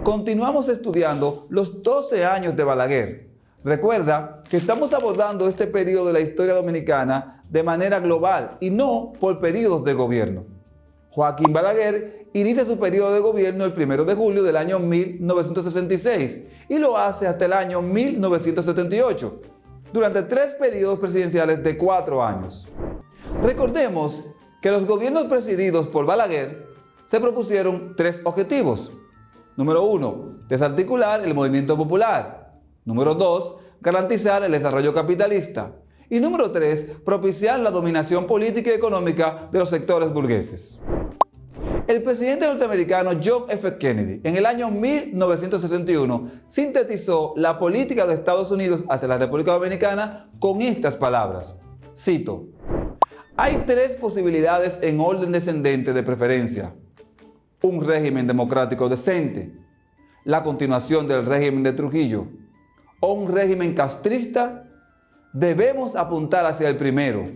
Continuamos estudiando los 12 años de Balaguer. Recuerda que estamos abordando este periodo de la historia dominicana de manera global y no por periodos de gobierno. Joaquín Balaguer inicia su periodo de gobierno el 1 de julio del año 1966 y lo hace hasta el año 1978, durante 3 periodos presidenciales de 4 años. Recordemos que los gobiernos presididos por Balaguer se propusieron 3 objetivos. Número 1, desarticular el movimiento popular. Número 2, garantizar el desarrollo capitalista. Y número 3, propiciar la dominación política y económica de los sectores burgueses. El presidente norteamericano John F. Kennedy, en el año 1961, sintetizó la política de Estados Unidos hacia la República Dominicana con estas palabras. Cito: hay tres posibilidades en orden descendente de preferencia. Un régimen democrático decente, la continuación del régimen de Trujillo, o un régimen castrista. Debemos apuntar hacia el primero,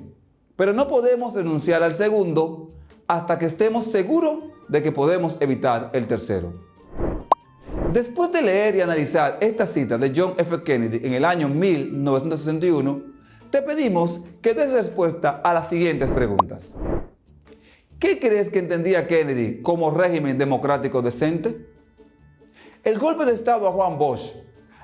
pero no podemos renunciar al segundo hasta que estemos seguros de que podemos evitar el tercero. Después de leer y analizar esta cita de John F. Kennedy en el año 1961, te pedimos que des respuesta a las siguientes preguntas. ¿Qué crees que entendía Kennedy como régimen democrático decente? El golpe de Estado a Juan Bosch,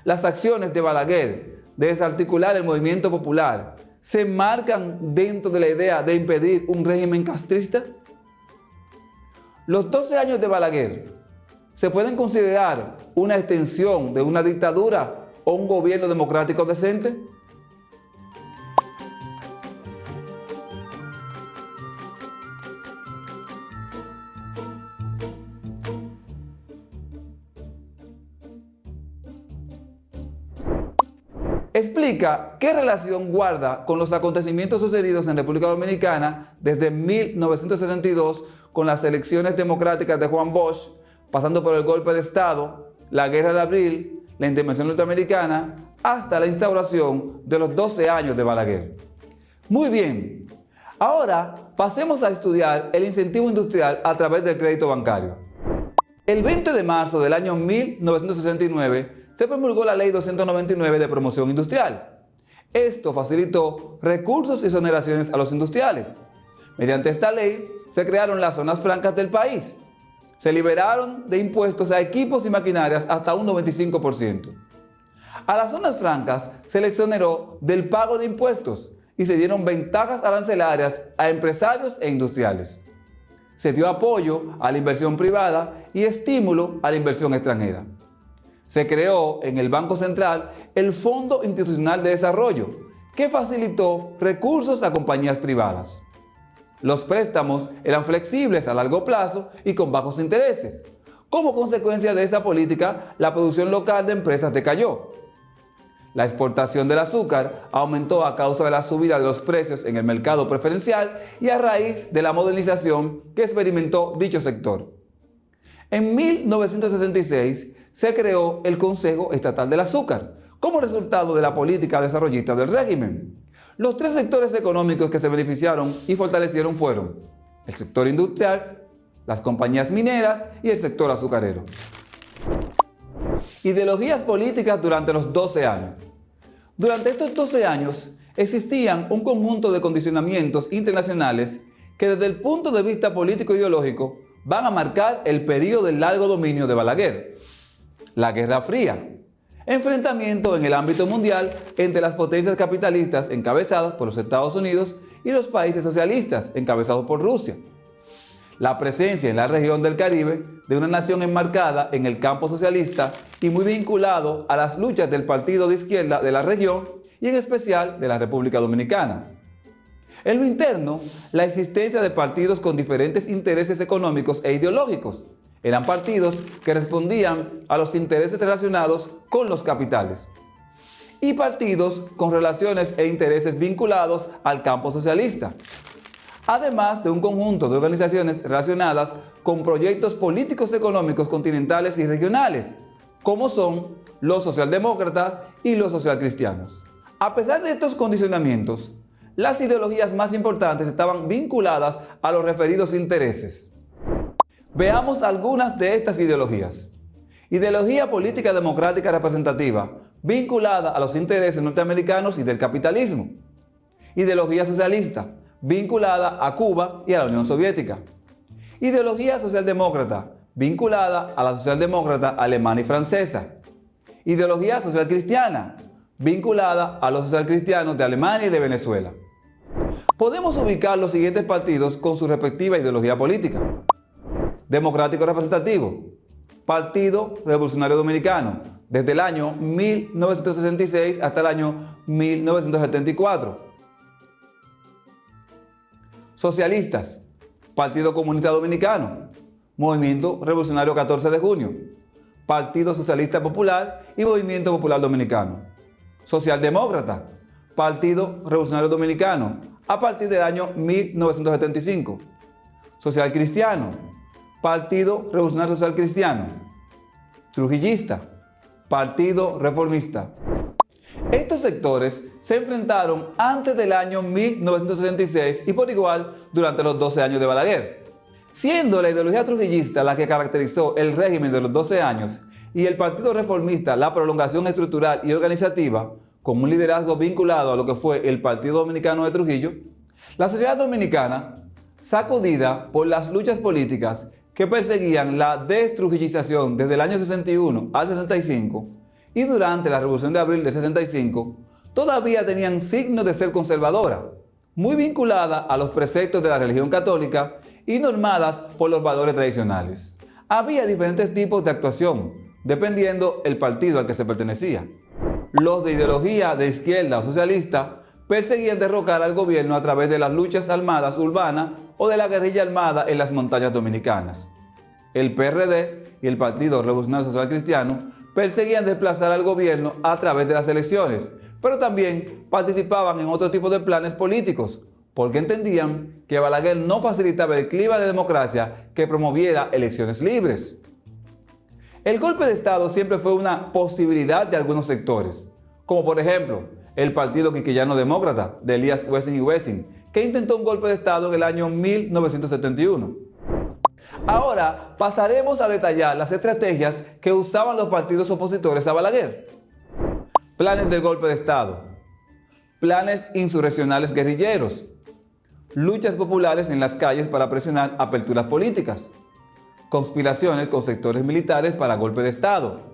las acciones de Balaguer de desarticular el movimiento popular, ¿se enmarcan dentro de la idea de impedir un régimen castrista? Los 12 años de Balaguer, ¿se pueden considerar una extensión de una dictadura o un gobierno democrático decente? Explica qué relación guarda con los acontecimientos sucedidos en República Dominicana desde 1962 con las elecciones democráticas de Juan Bosch, pasando por el golpe de Estado, la Guerra de Abril, la intervención norteamericana, hasta la instauración de los 12 años de Balaguer. Muy bien, ahora pasemos a estudiar el incentivo industrial a través del crédito bancario. El 20 de marzo del año 1969, se promulgó la Ley 299 de Promoción Industrial. Esto facilitó recursos y exoneraciones a los industriales. Mediante esta ley se crearon las zonas francas del país. Se liberaron de impuestos a equipos y maquinarias hasta un 95%. A las zonas francas se le exoneró del pago de impuestos y se dieron ventajas arancelarias a empresarios e industriales. Se dio apoyo a la inversión privada y estímulo a la inversión extranjera. Se creó en el Banco Central el Fondo Institucional de Desarrollo, que facilitó recursos a compañías privadas. Los préstamos eran flexibles a largo plazo y con bajos intereses. Como consecuencia de esa política, la producción local de empresas decayó. La exportación del azúcar aumentó a causa de la subida de los precios en el mercado preferencial y a raíz de la modernización que experimentó dicho sector. En 1966, se creó el Consejo Estatal del Azúcar, como resultado de la política desarrollista del régimen. Los tres sectores económicos que se beneficiaron y fortalecieron fueron el sector industrial, las compañías mineras y el sector azucarero. Ideologías políticas durante los 12 años. Durante estos 12 años existían un conjunto de condicionamientos internacionales que desde el punto de vista político-ideológico van a marcar el periodo del largo dominio de Balaguer. La Guerra Fría, enfrentamiento en el ámbito mundial entre las potencias capitalistas encabezadas por los Estados Unidos y los países socialistas encabezados por Rusia. La presencia en la región del Caribe de una nación enmarcada en el campo socialista y muy vinculado a las luchas del partido de izquierda de la región y en especial de la República Dominicana. En lo interno, la existencia de partidos con diferentes intereses económicos e ideológicos. Eran partidos que respondían a los intereses relacionados con los capitales. Y partidos con relaciones e intereses vinculados al campo socialista. Además de un conjunto de organizaciones relacionadas con proyectos políticos económicos continentales y regionales, como son los socialdemócratas y los socialcristianos. A pesar de estos condicionamientos, las ideologías más importantes estaban vinculadas a los referidos intereses. Veamos algunas de estas ideologías. Ideología política democrática representativa, vinculada a los intereses norteamericanos y del capitalismo. Ideología socialista, vinculada a Cuba y a la Unión Soviética. Ideología socialdemócrata, vinculada a la socialdemócrata alemana y francesa. Ideología social cristiana, vinculada a los socialcristianos de Alemania y de Venezuela. Podemos ubicar los siguientes partidos con su respectiva ideología política. Democrático Representativo, Partido Revolucionario Dominicano, desde el año 1966 hasta el año 1974. Socialistas, Partido Comunista Dominicano, Movimiento Revolucionario 14 de Junio, Partido Socialista Popular y Movimiento Popular Dominicano. Socialdemócrata, Partido Revolucionario Dominicano, a partir del año 1975. Social Cristiano, Partido Revolucionario Social Cristiano. Trujillista, Partido Reformista. Estos sectores se enfrentaron antes del año 1976 y por igual durante los 12 años de Balaguer, siendo la ideología trujillista la que caracterizó el régimen de los 12 años y el Partido Reformista la prolongación estructural y organizativa, con un liderazgo vinculado a lo que fue el Partido Dominicano de Trujillo. La sociedad dominicana, sacudida por las luchas políticas que perseguían la destrujillización desde el año 61 al 65 y durante la Revolución de Abril del 65, todavía tenían signos de ser conservadora, muy vinculada a los preceptos de la religión católica y normadas por los valores tradicionales. Había diferentes tipos de actuación, dependiendo el partido al que se pertenecía. Los de ideología de izquierda o socialista perseguían derrocar al gobierno a través de las luchas armadas urbanas o de la guerrilla armada en las montañas dominicanas. El PRD y el Partido Revolucionario Social Cristiano perseguían desplazar al gobierno a través de las elecciones, pero también participaban en otro tipo de planes políticos, porque entendían que Balaguer no facilitaba el clima de democracia que promoviera elecciones libres. El golpe de Estado siempre fue una posibilidad de algunos sectores, como por ejemplo el Partido Quiquillano Demócrata de Elías Wessing y Wessing, que intentó un golpe de Estado en el año 1971. Ahora pasaremos a detallar las estrategias que usaban los partidos opositores a Balaguer. Planes de golpe de Estado, planes insurreccionales guerrilleros, luchas populares en las calles para presionar aperturas políticas, conspiraciones con sectores militares para golpe de Estado,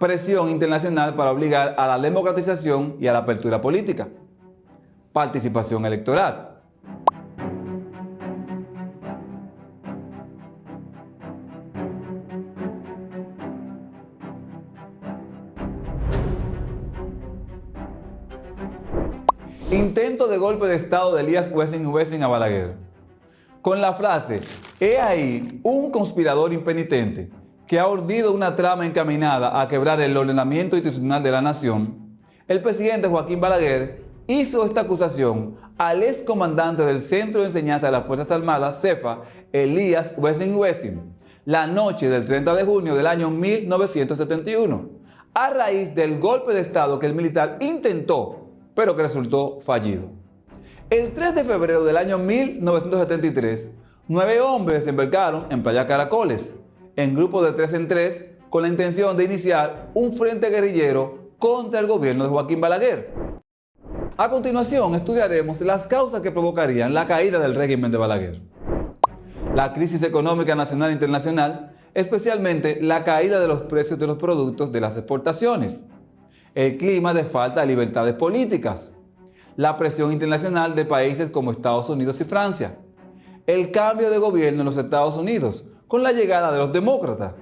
presión internacional para obligar a la democratización y a la apertura política, participación electoral. Intento de golpe de Estado de Elías Wessing y Wessing a Balaguer. Con la frase, he ahí un conspirador impenitente que ha urdido una trama encaminada a quebrar el ordenamiento institucional de la nación, el presidente Joaquín Balaguer hizo esta acusación al excomandante del Centro de Enseñanza de las Fuerzas Armadas, CEFA, Elías Wessing y Wessing, la noche del 30 de junio del año 1971, a raíz del golpe de Estado que el militar intentó, pero que resultó fallido. El 3 de febrero del año 1973, 9 hombres desembarcaron en Playa Caracoles, en grupos de 3 en 3, con la intención de iniciar un frente guerrillero contra el gobierno de Joaquín Balaguer. A continuación, estudiaremos las causas que provocarían la caída del régimen de Balaguer. La crisis económica nacional e internacional, especialmente la caída de los precios de los productos de las exportaciones, el clima de falta de libertades políticas, la presión internacional de países como Estados Unidos y Francia, el cambio de gobierno en los Estados Unidos con la llegada de los demócratas,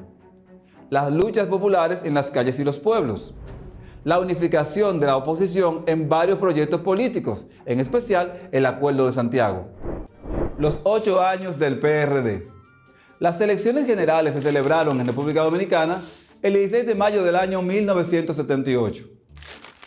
las luchas populares en las calles y los pueblos, la unificación de la oposición en varios proyectos políticos, en especial el Acuerdo de Santiago, los 8 años del PRD. Las elecciones generales se celebraron en República Dominicana el 16 de mayo del año 1978.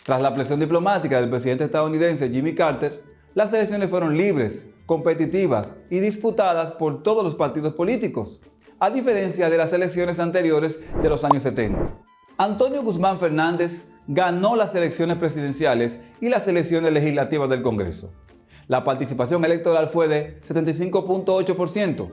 Tras la presión diplomática del presidente estadounidense Jimmy Carter, las elecciones fueron libres, competitivas y disputadas por todos los partidos políticos, a diferencia de las elecciones anteriores de los años 70. Antonio Guzmán Fernández ganó las elecciones presidenciales y las elecciones legislativas del Congreso. La participación electoral fue de 75.8%.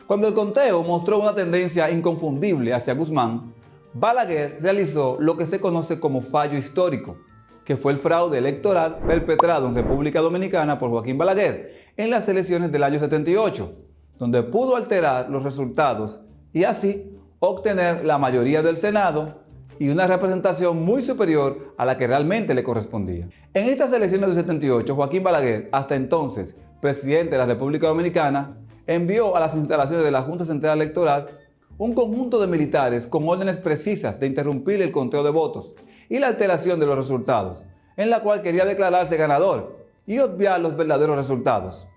Cuando el conteo mostró una tendencia inconfundible hacia Guzmán, Balaguer realizó lo que se conoce como fallo histórico, que fue el fraude electoral perpetrado en República Dominicana por Joaquín Balaguer en las elecciones del año 78, donde pudo alterar los resultados y así obtener la mayoría del Senado y una representación muy superior a la que realmente le correspondía. En estas elecciones del 78, Joaquín Balaguer, hasta entonces presidente de la República Dominicana, envió a las instalaciones de la Junta Central Electoral un conjunto de militares con órdenes precisas de interrumpir el conteo de votos y la alteración de los resultados, en la cual quería declararse ganador y obviar los verdaderos resultados.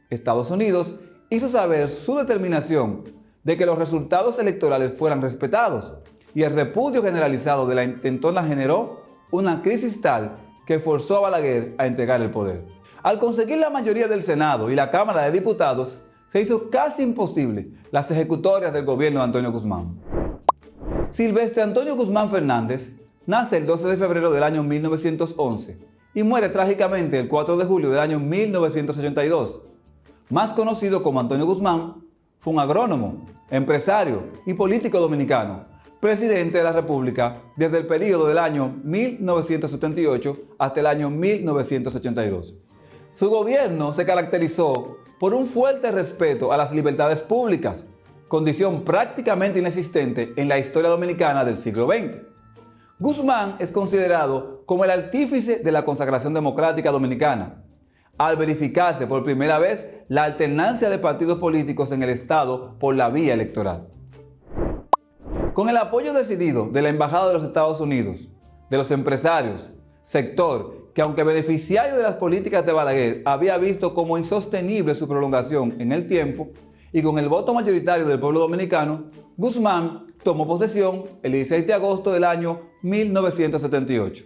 Estados Unidos hizo saber su determinación de que los resultados electorales fueran respetados, y el repudio generalizado de la intentona generó una crisis tal que forzó a Balaguer a entregar el poder. Al conseguir la mayoría del Senado y la Cámara de Diputados, se hizo casi imposible las ejecutorias del gobierno de Antonio Guzmán. Silvestre Antonio Guzmán Fernández nace el 12 de febrero del año 1911 y muere trágicamente el 4 de julio del año 1982. Más conocido como Antonio Guzmán, fue un agrónomo, empresario y político dominicano, presidente de la República desde el período del año 1978 hasta el año 1982. Su gobierno se caracterizó por un fuerte respeto a las libertades públicas, condición prácticamente inexistente en la historia dominicana del siglo XX. Guzmán es considerado como el artífice de la consagración democrática dominicana, al verificarse por primera vez la alternancia de partidos políticos en el Estado por la vía electoral. Con el apoyo decidido de la Embajada de los Estados Unidos, de los empresarios, sector que aunque beneficiario de las políticas de Balaguer había visto como insostenible su prolongación en el tiempo, y con el voto mayoritario del pueblo dominicano, Guzmán tomó posesión el 16 de agosto del año 1978.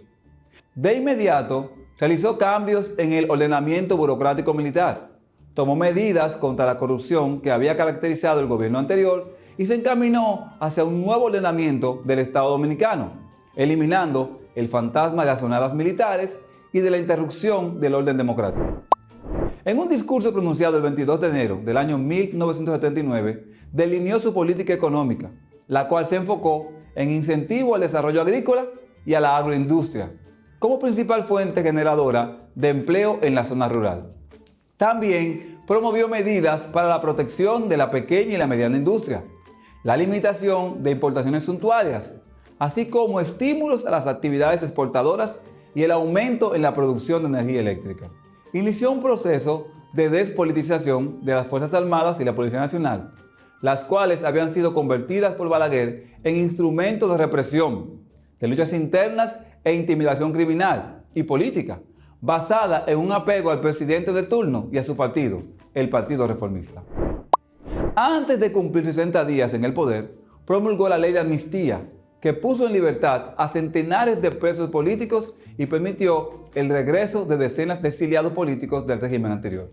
De inmediato, realizó cambios en el ordenamiento burocrático militar, tomó medidas contra la corrupción que había caracterizado el gobierno anterior y se encaminó hacia un nuevo ordenamiento del Estado dominicano, eliminando el fantasma de las jornadas militares y de la interrupción del orden democrático. En un discurso pronunciado el 22 de enero del año 1979, delineó su política económica, la cual se enfocó en incentivo al desarrollo agrícola y a la agroindustria, como principal fuente generadora de empleo en la zona rural. También promovió medidas para la protección de la pequeña y la mediana industria, la limitación de importaciones suntuarias, así como estímulos a las actividades exportadoras y el aumento en la producción de energía eléctrica. Inició un proceso de despolitización de las Fuerzas Armadas y la Policía Nacional, las cuales habían sido convertidas por Balaguer en instrumentos de represión, de luchas internas e intimidación criminal y política, basada en un apego al presidente de turno y a su partido, el Partido Reformista. Antes de cumplir 60 días en el poder, promulgó la ley de amnistía, que puso en libertad a centenares de presos políticos y permitió el regreso de decenas de exiliados políticos del régimen anterior.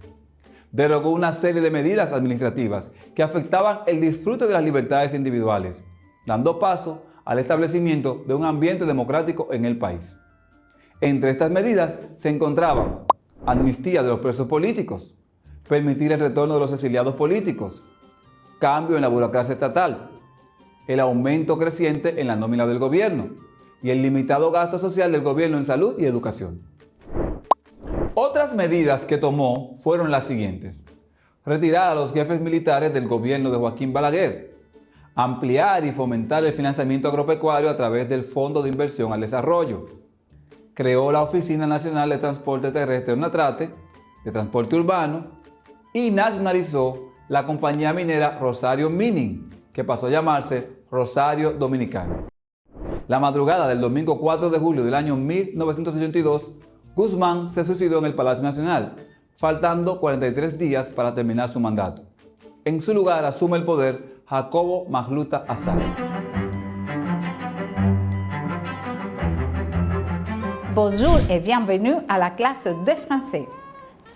Derogó una serie de medidas administrativas que afectaban el disfrute de las libertades individuales, dando paso al establecimiento de un ambiente democrático en el país. Entre estas medidas se encontraban amnistía de los presos políticos, permitir el retorno de los exiliados políticos, cambio en la burocracia estatal, el aumento creciente en la nómina del gobierno y el limitado gasto social del gobierno en salud y educación. Otras medidas que tomó fueron las siguientes: retirar a los jefes militares del gobierno de Joaquín Balaguer, ampliar y fomentar el financiamiento agropecuario a través del Fondo de Inversión al Desarrollo, creó la Oficina Nacional de Transporte Terrestre ONATRATE, de Transporte Urbano, y nacionalizó la compañía minera Rosario Mining, que pasó a llamarse Rosario Dominicana. La madrugada del domingo 4 de julio del año 1982, Guzmán se suicidó en el Palacio Nacional, faltando 43 días para terminar su mandato. En su lugar asume el poder Jacobo Magluta Azar. Bonjour et bienvenue à la clase de français.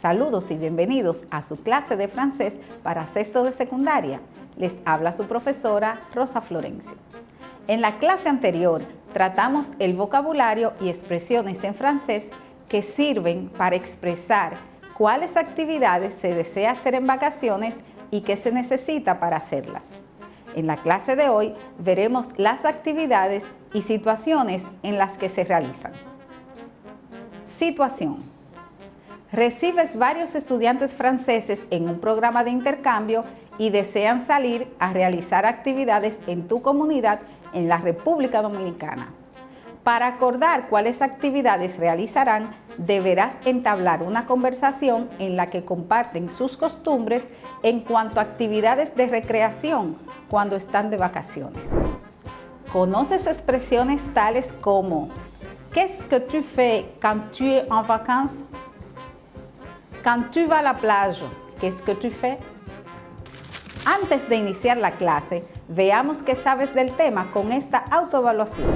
Saludos y bienvenidos a su clase de francés para sexto de secundaria. Les habla su profesora Rosa Florencio. En la clase anterior tratamos el vocabulario y expresiones en francés que sirven para expresar cuáles actividades se desea hacer en vacaciones y qué se necesita para hacerlas. En la clase de hoy veremos las actividades y situaciones en las que se realizan. Situación. Recibes varios estudiantes franceses en un programa de intercambio y desean salir a realizar actividades en tu comunidad en la República Dominicana. Para acordar cuáles actividades realizarán, deberás entablar una conversación en la que comparten sus costumbres en cuanto a actividades de recreación cuando están de vacaciones. ¿Conoces expresiones tales como «Qu'est-ce que tu fais quand tu es en vacances?» Quand tu vas à la plage, qu'est-ce que tu fais? Antes de iniciar la clase, veamos qué sabes del tema con esta autoevaluación.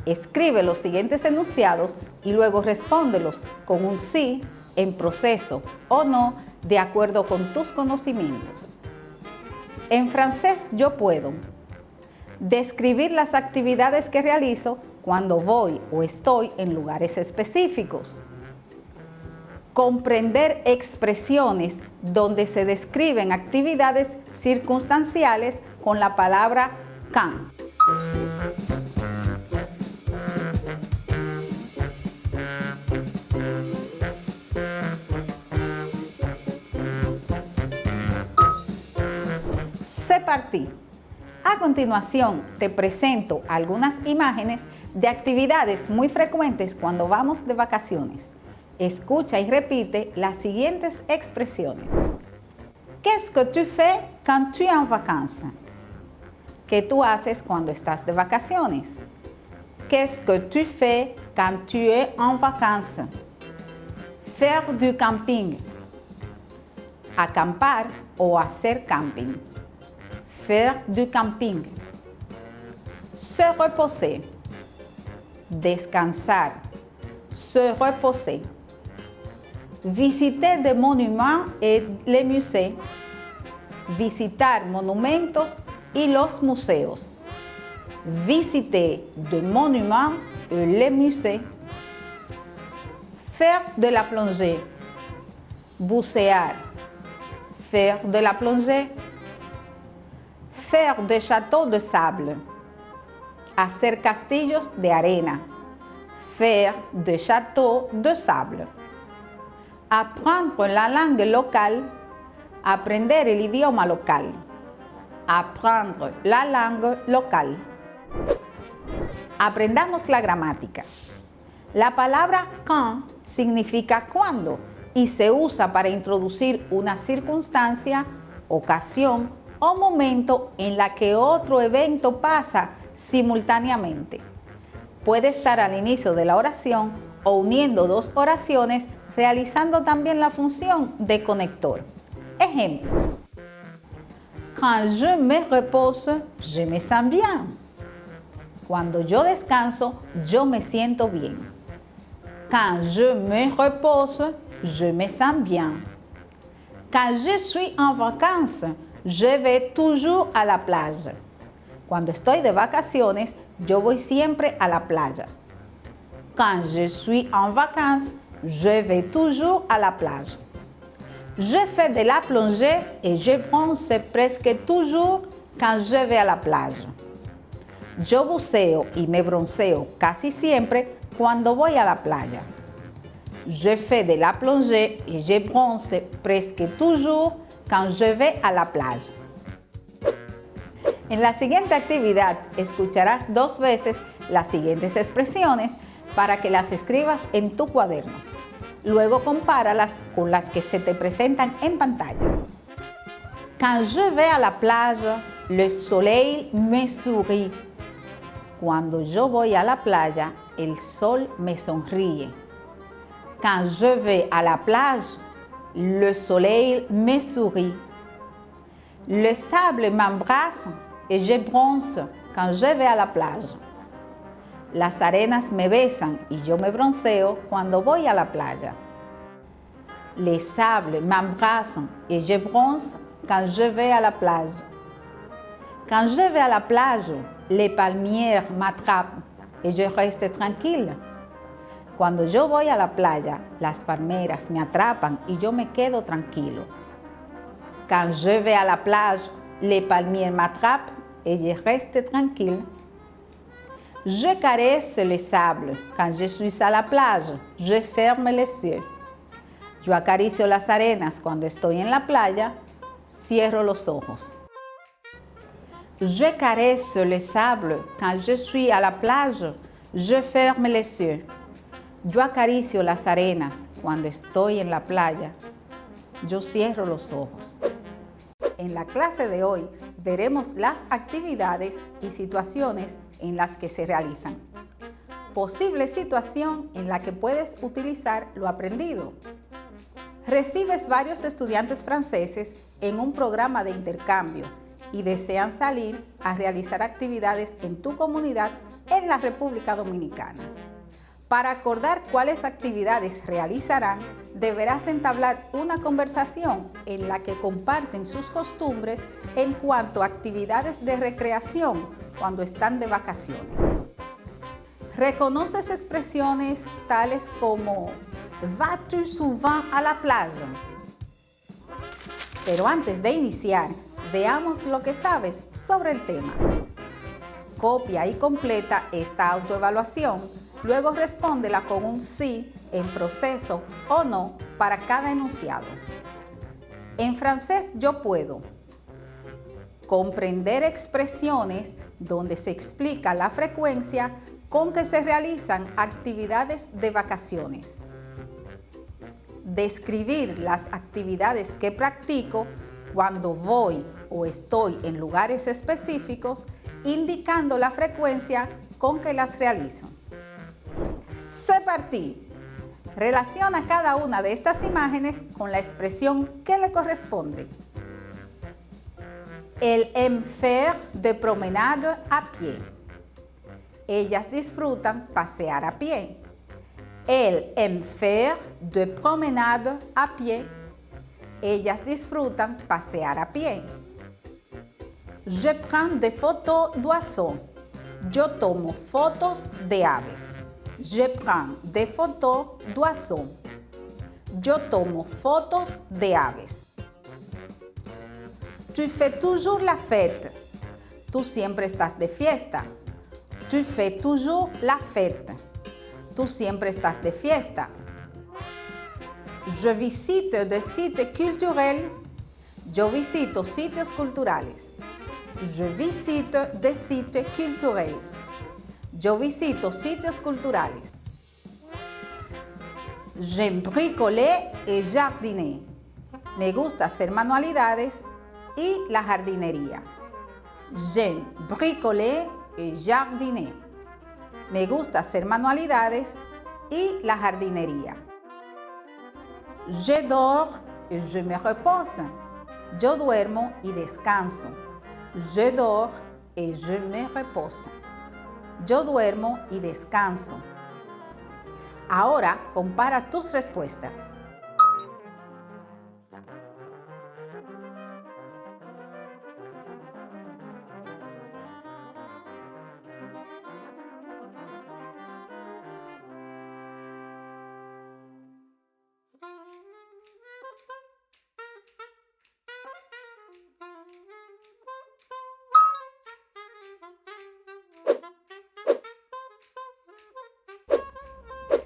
Escribe los siguientes enunciados y luego respóndelos con un sí, en proceso o no, de acuerdo con tus conocimientos. En francés yo puedo describir las actividades que realizo cuando voy o estoy en lugares específicos. Comprender expresiones donde se describen actividades circunstanciales con la palabra quand. C'est parti. A continuación, te presento algunas imágenes de actividades muy frecuentes cuando vamos de vacaciones. Escucha y repite las siguientes expresiones. Qu'est-ce que tu fais quand tu es en vacances? ¿Qué tú haces cuando estás de vacaciones? Qu'est-ce que tu fais quand tu es en vacances? Faire du camping. Acampar o hacer camping. Faire du camping. Se reposer. Descansar. Se reposer. Visiter des monuments et les musées. Visitar monumentos y los museos. Visiter des monuments et les musées. Faire de la plongée. Bucear. Faire de la plongée. Faire des châteaux de sable. Hacer castillos de arena. Faire des châteaux de sable. Apprendre la langue locale. Aprender el idioma local. Apprendre la langue locale. Aprendamos la gramática. La palabra quand significa cuando y se usa para introducir una circunstancia, ocasión o momento en la que otro evento pasa simultáneamente. Puede estar al inicio de la oración o uniendo dos oraciones, realizando también la función de conector. Ejemplos. Quand je me repose, je me sens bien. Cuando yo descanso, yo me siento bien. Quand je me repose, je me sens bien. Quand je suis en vacances, je vais toujours à la plage. Cuando estoy de vacaciones, yo voy siempre a la playa. Quand je suis en vacances, je vais toujours à la plage. Je fais de la plongée et je bronze presque toujours quand je vais à la plage. Yo buceo y me bronceo casi siempre cuando voy a la playa. Je fais de la plongée et je bronze presque toujours quand je vais à la plage. En la siguiente actividad escucharás 2 veces las siguientes expresiones para que las escribas en tu cuaderno. Luego compáralas con las que se te presentan en pantalla. Quand je vais à la plage, le soleil me sourit. Cuando yo voy a la playa, el sol me sonríe. Quand je vais à la plage, le soleil me sourit. Le sable m'embrasse et je bronze quand je vais à la plage. Las arenas me besan y yo me bronceo cuando voy a la playa. Les sables m'embrassent et je bronze quand je vais à la plage. Quand je vais à la plage, les palmiers m'attrapent et je reste tranquille. Cuando yo voy a la playa, las palmeras me atrapan y yo me quedo tranquilo. Quand je vais à la plage, les palmiers m'attrapent et je reste tranquille. Je caresse le sable. Quand je suis à la plage, je ferme les yeux. Yo acaricio las arenas cuando estoy en la playa, cierro los ojos. Je caresse le sable. Quand je suis à la plage, je ferme les yeux. Yo acaricio las arenas cuando estoy en la playa, yo cierro los ojos. En la clase de hoy veremos las actividades y situaciones en las que se realizan. Posible situación en la que puedes utilizar lo aprendido. Recibes varios estudiantes franceses en un programa de intercambio y desean salir a realizar actividades en tu comunidad en la República Dominicana. Para acordar cuáles actividades realizarán, deberás entablar una conversación en la que comparten sus costumbres en cuanto a actividades de recreación cuando están de vacaciones. ¿Reconoces expresiones tales como «Vas-tu souvent à la plage?» Pero antes de iniciar, veamos lo que sabes sobre el tema. Copia y completa esta autoevaluación, luego respóndela con un sí, en proceso o no para cada enunciado. En francés yo puedo comprender expresiones donde se explica la frecuencia con que se realizan actividades de vacaciones. Describir las actividades que practico cuando voy o estoy en lugares específicos, indicando la frecuencia con que las realizo. C'est parti. Relaciona cada una de estas imágenes con la expresión que le corresponde. Elles aiment faire de promenade à pied. Ellas disfrutan pasear a pie. Elles aiment faire de promenade à pied. Ellas disfrutan pasear a pie. Je prends des photos d'oiseaux. Yo tomo fotos de aves. Je prends des photos d'oiseaux. Yo tomo fotos de aves. Tu fais toujours la fête. Tú siempre estás de fiesta. Tu fais toujours la fête. Tú siempre estás de fiesta. Je visite des sites culturels. Yo visito sitios culturales. Je visite des sites culturels. Yo visito sitios culturales. J'aime bricoler et jardiner. Me gusta hacer manualidades y la jardinería. J'aime bricoler et jardiner. Me gusta hacer manualidades y la jardinería. Je dors et je me repose. Yo duermo y descanso. Je dors et je me repose. Yo duermo y descanso. Ahora compara tus respuestas.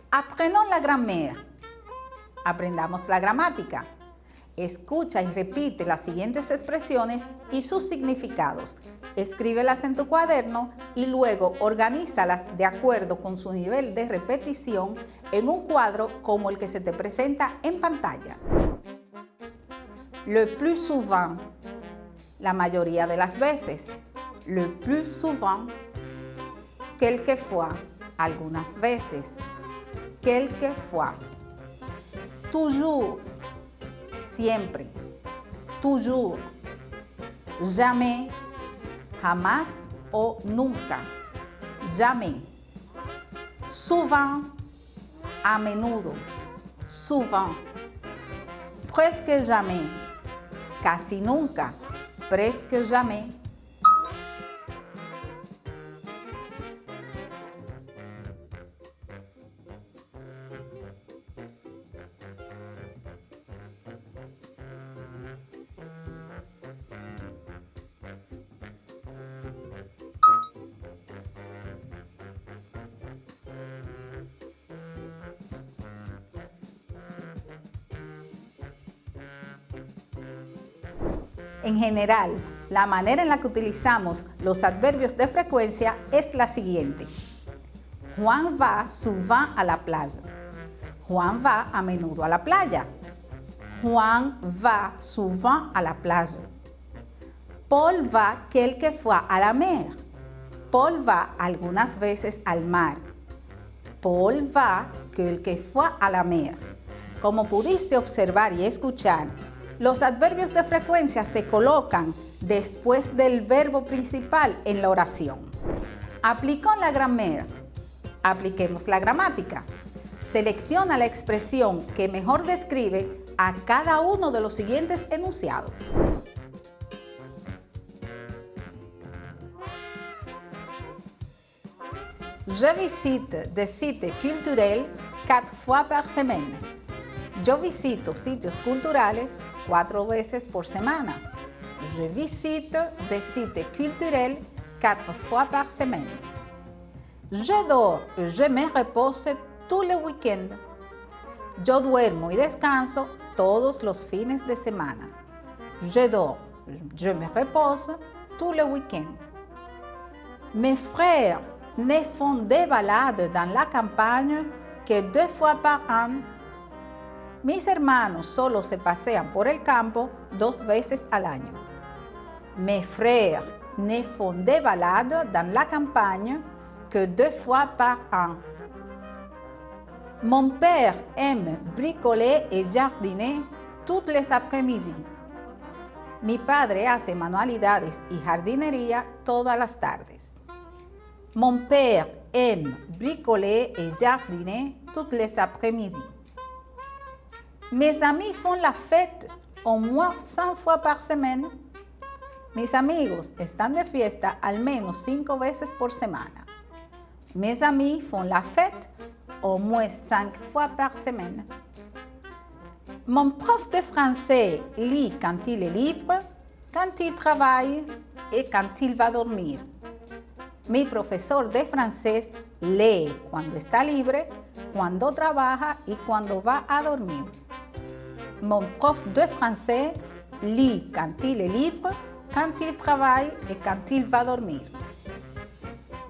Apprenons la grammaire. Aprendamos la gramática. Escucha y repite las siguientes expresiones y sus significados. Escríbelas en tu cuaderno y luego organízalas de acuerdo con su nivel de repetición en un cuadro como el que se te presenta en pantalla. Le plus souvent. La mayoría de las veces. Le plus souvent. Quelquefois. Algunas veces. Quelquefois. Toujours. Siempre. Toujours. Jamais. Jamás o nunca. Jamais. Souvent. A menudo. Souvent. Presque jamais. Casi nunca. Presque jamais. En general, la manera en la que utilizamos los adverbios de frecuencia es la siguiente. Juan va souvent à la plage. Juan va a menudo a la playa. Juan va souvent à la plage. Paul va quelquefois à la mer. Paul va algunas veces al mar. Paul va quelquefois à la mer. Como pudiste observar y escuchar, los adverbios de frecuencia se colocan después del verbo principal en la oración. Aplicó la grammaire. Apliquemos la gramática. Selecciona la expresión que mejor describe a cada uno de los siguientes enunciados. Je visite des sites culturels 4 fois par semaine. Yo visito sitios culturales 4 veces por semana. Je visite des sites culturels 4 fois par semaine. Je dors et je me repose tous les week-ends. Yo duermo y descanso todos los fines de semana. Je dors, je me repose tous les week-ends. Mes frères ne font des balades dans la campagne que 2 fois par an. Mis hermanos solo se pasean por el campo 2 veces al año. Mes frères ne font des balades dans la campagne que 2 fois par an. Mon père aime bricoler et jardiner tous les après-midi. Mi padre hace manualidades y jardinería todas las tardes. Mon père aime bricoler et jardiner tous les après-midi. Mes amis font la fête au moins 5 fois par semaine. Mis amigos están de fiesta al menos 5 veces por semana. Mes amis font la fête au moins 5 fois par semaine. Mon prof de français lit quand il est libre, quand il travaille et quand il va dormir. Mi profesor de francés lee cuando está libre, cuando trabaja y cuando va a dormir. Mon prof de français lit quand il est libre, quand il travaille et quand il va dormir.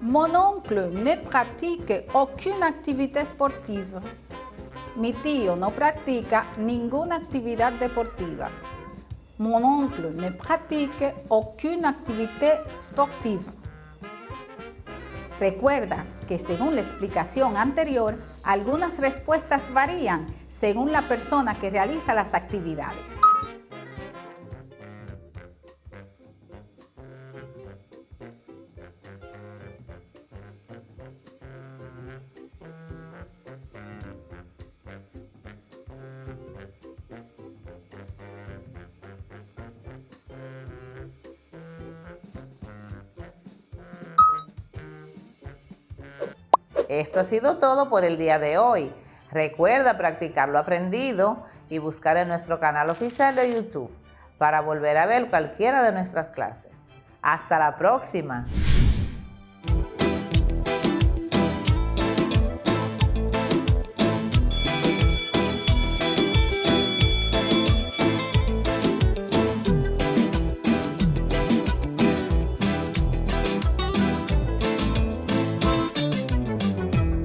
Mon oncle ne pratique aucune activité sportive. Mi tío no practica ninguna actividad deportiva. Mon oncle ne pratique aucune activité sportive. Recuerda que según la explicación anterior, algunas respuestas varían según la persona que realiza las actividades. Esto ha sido todo por el día de hoy. Recuerda practicar lo aprendido y buscar en nuestro canal oficial de YouTube para volver a ver cualquiera de nuestras clases. ¡Hasta la próxima!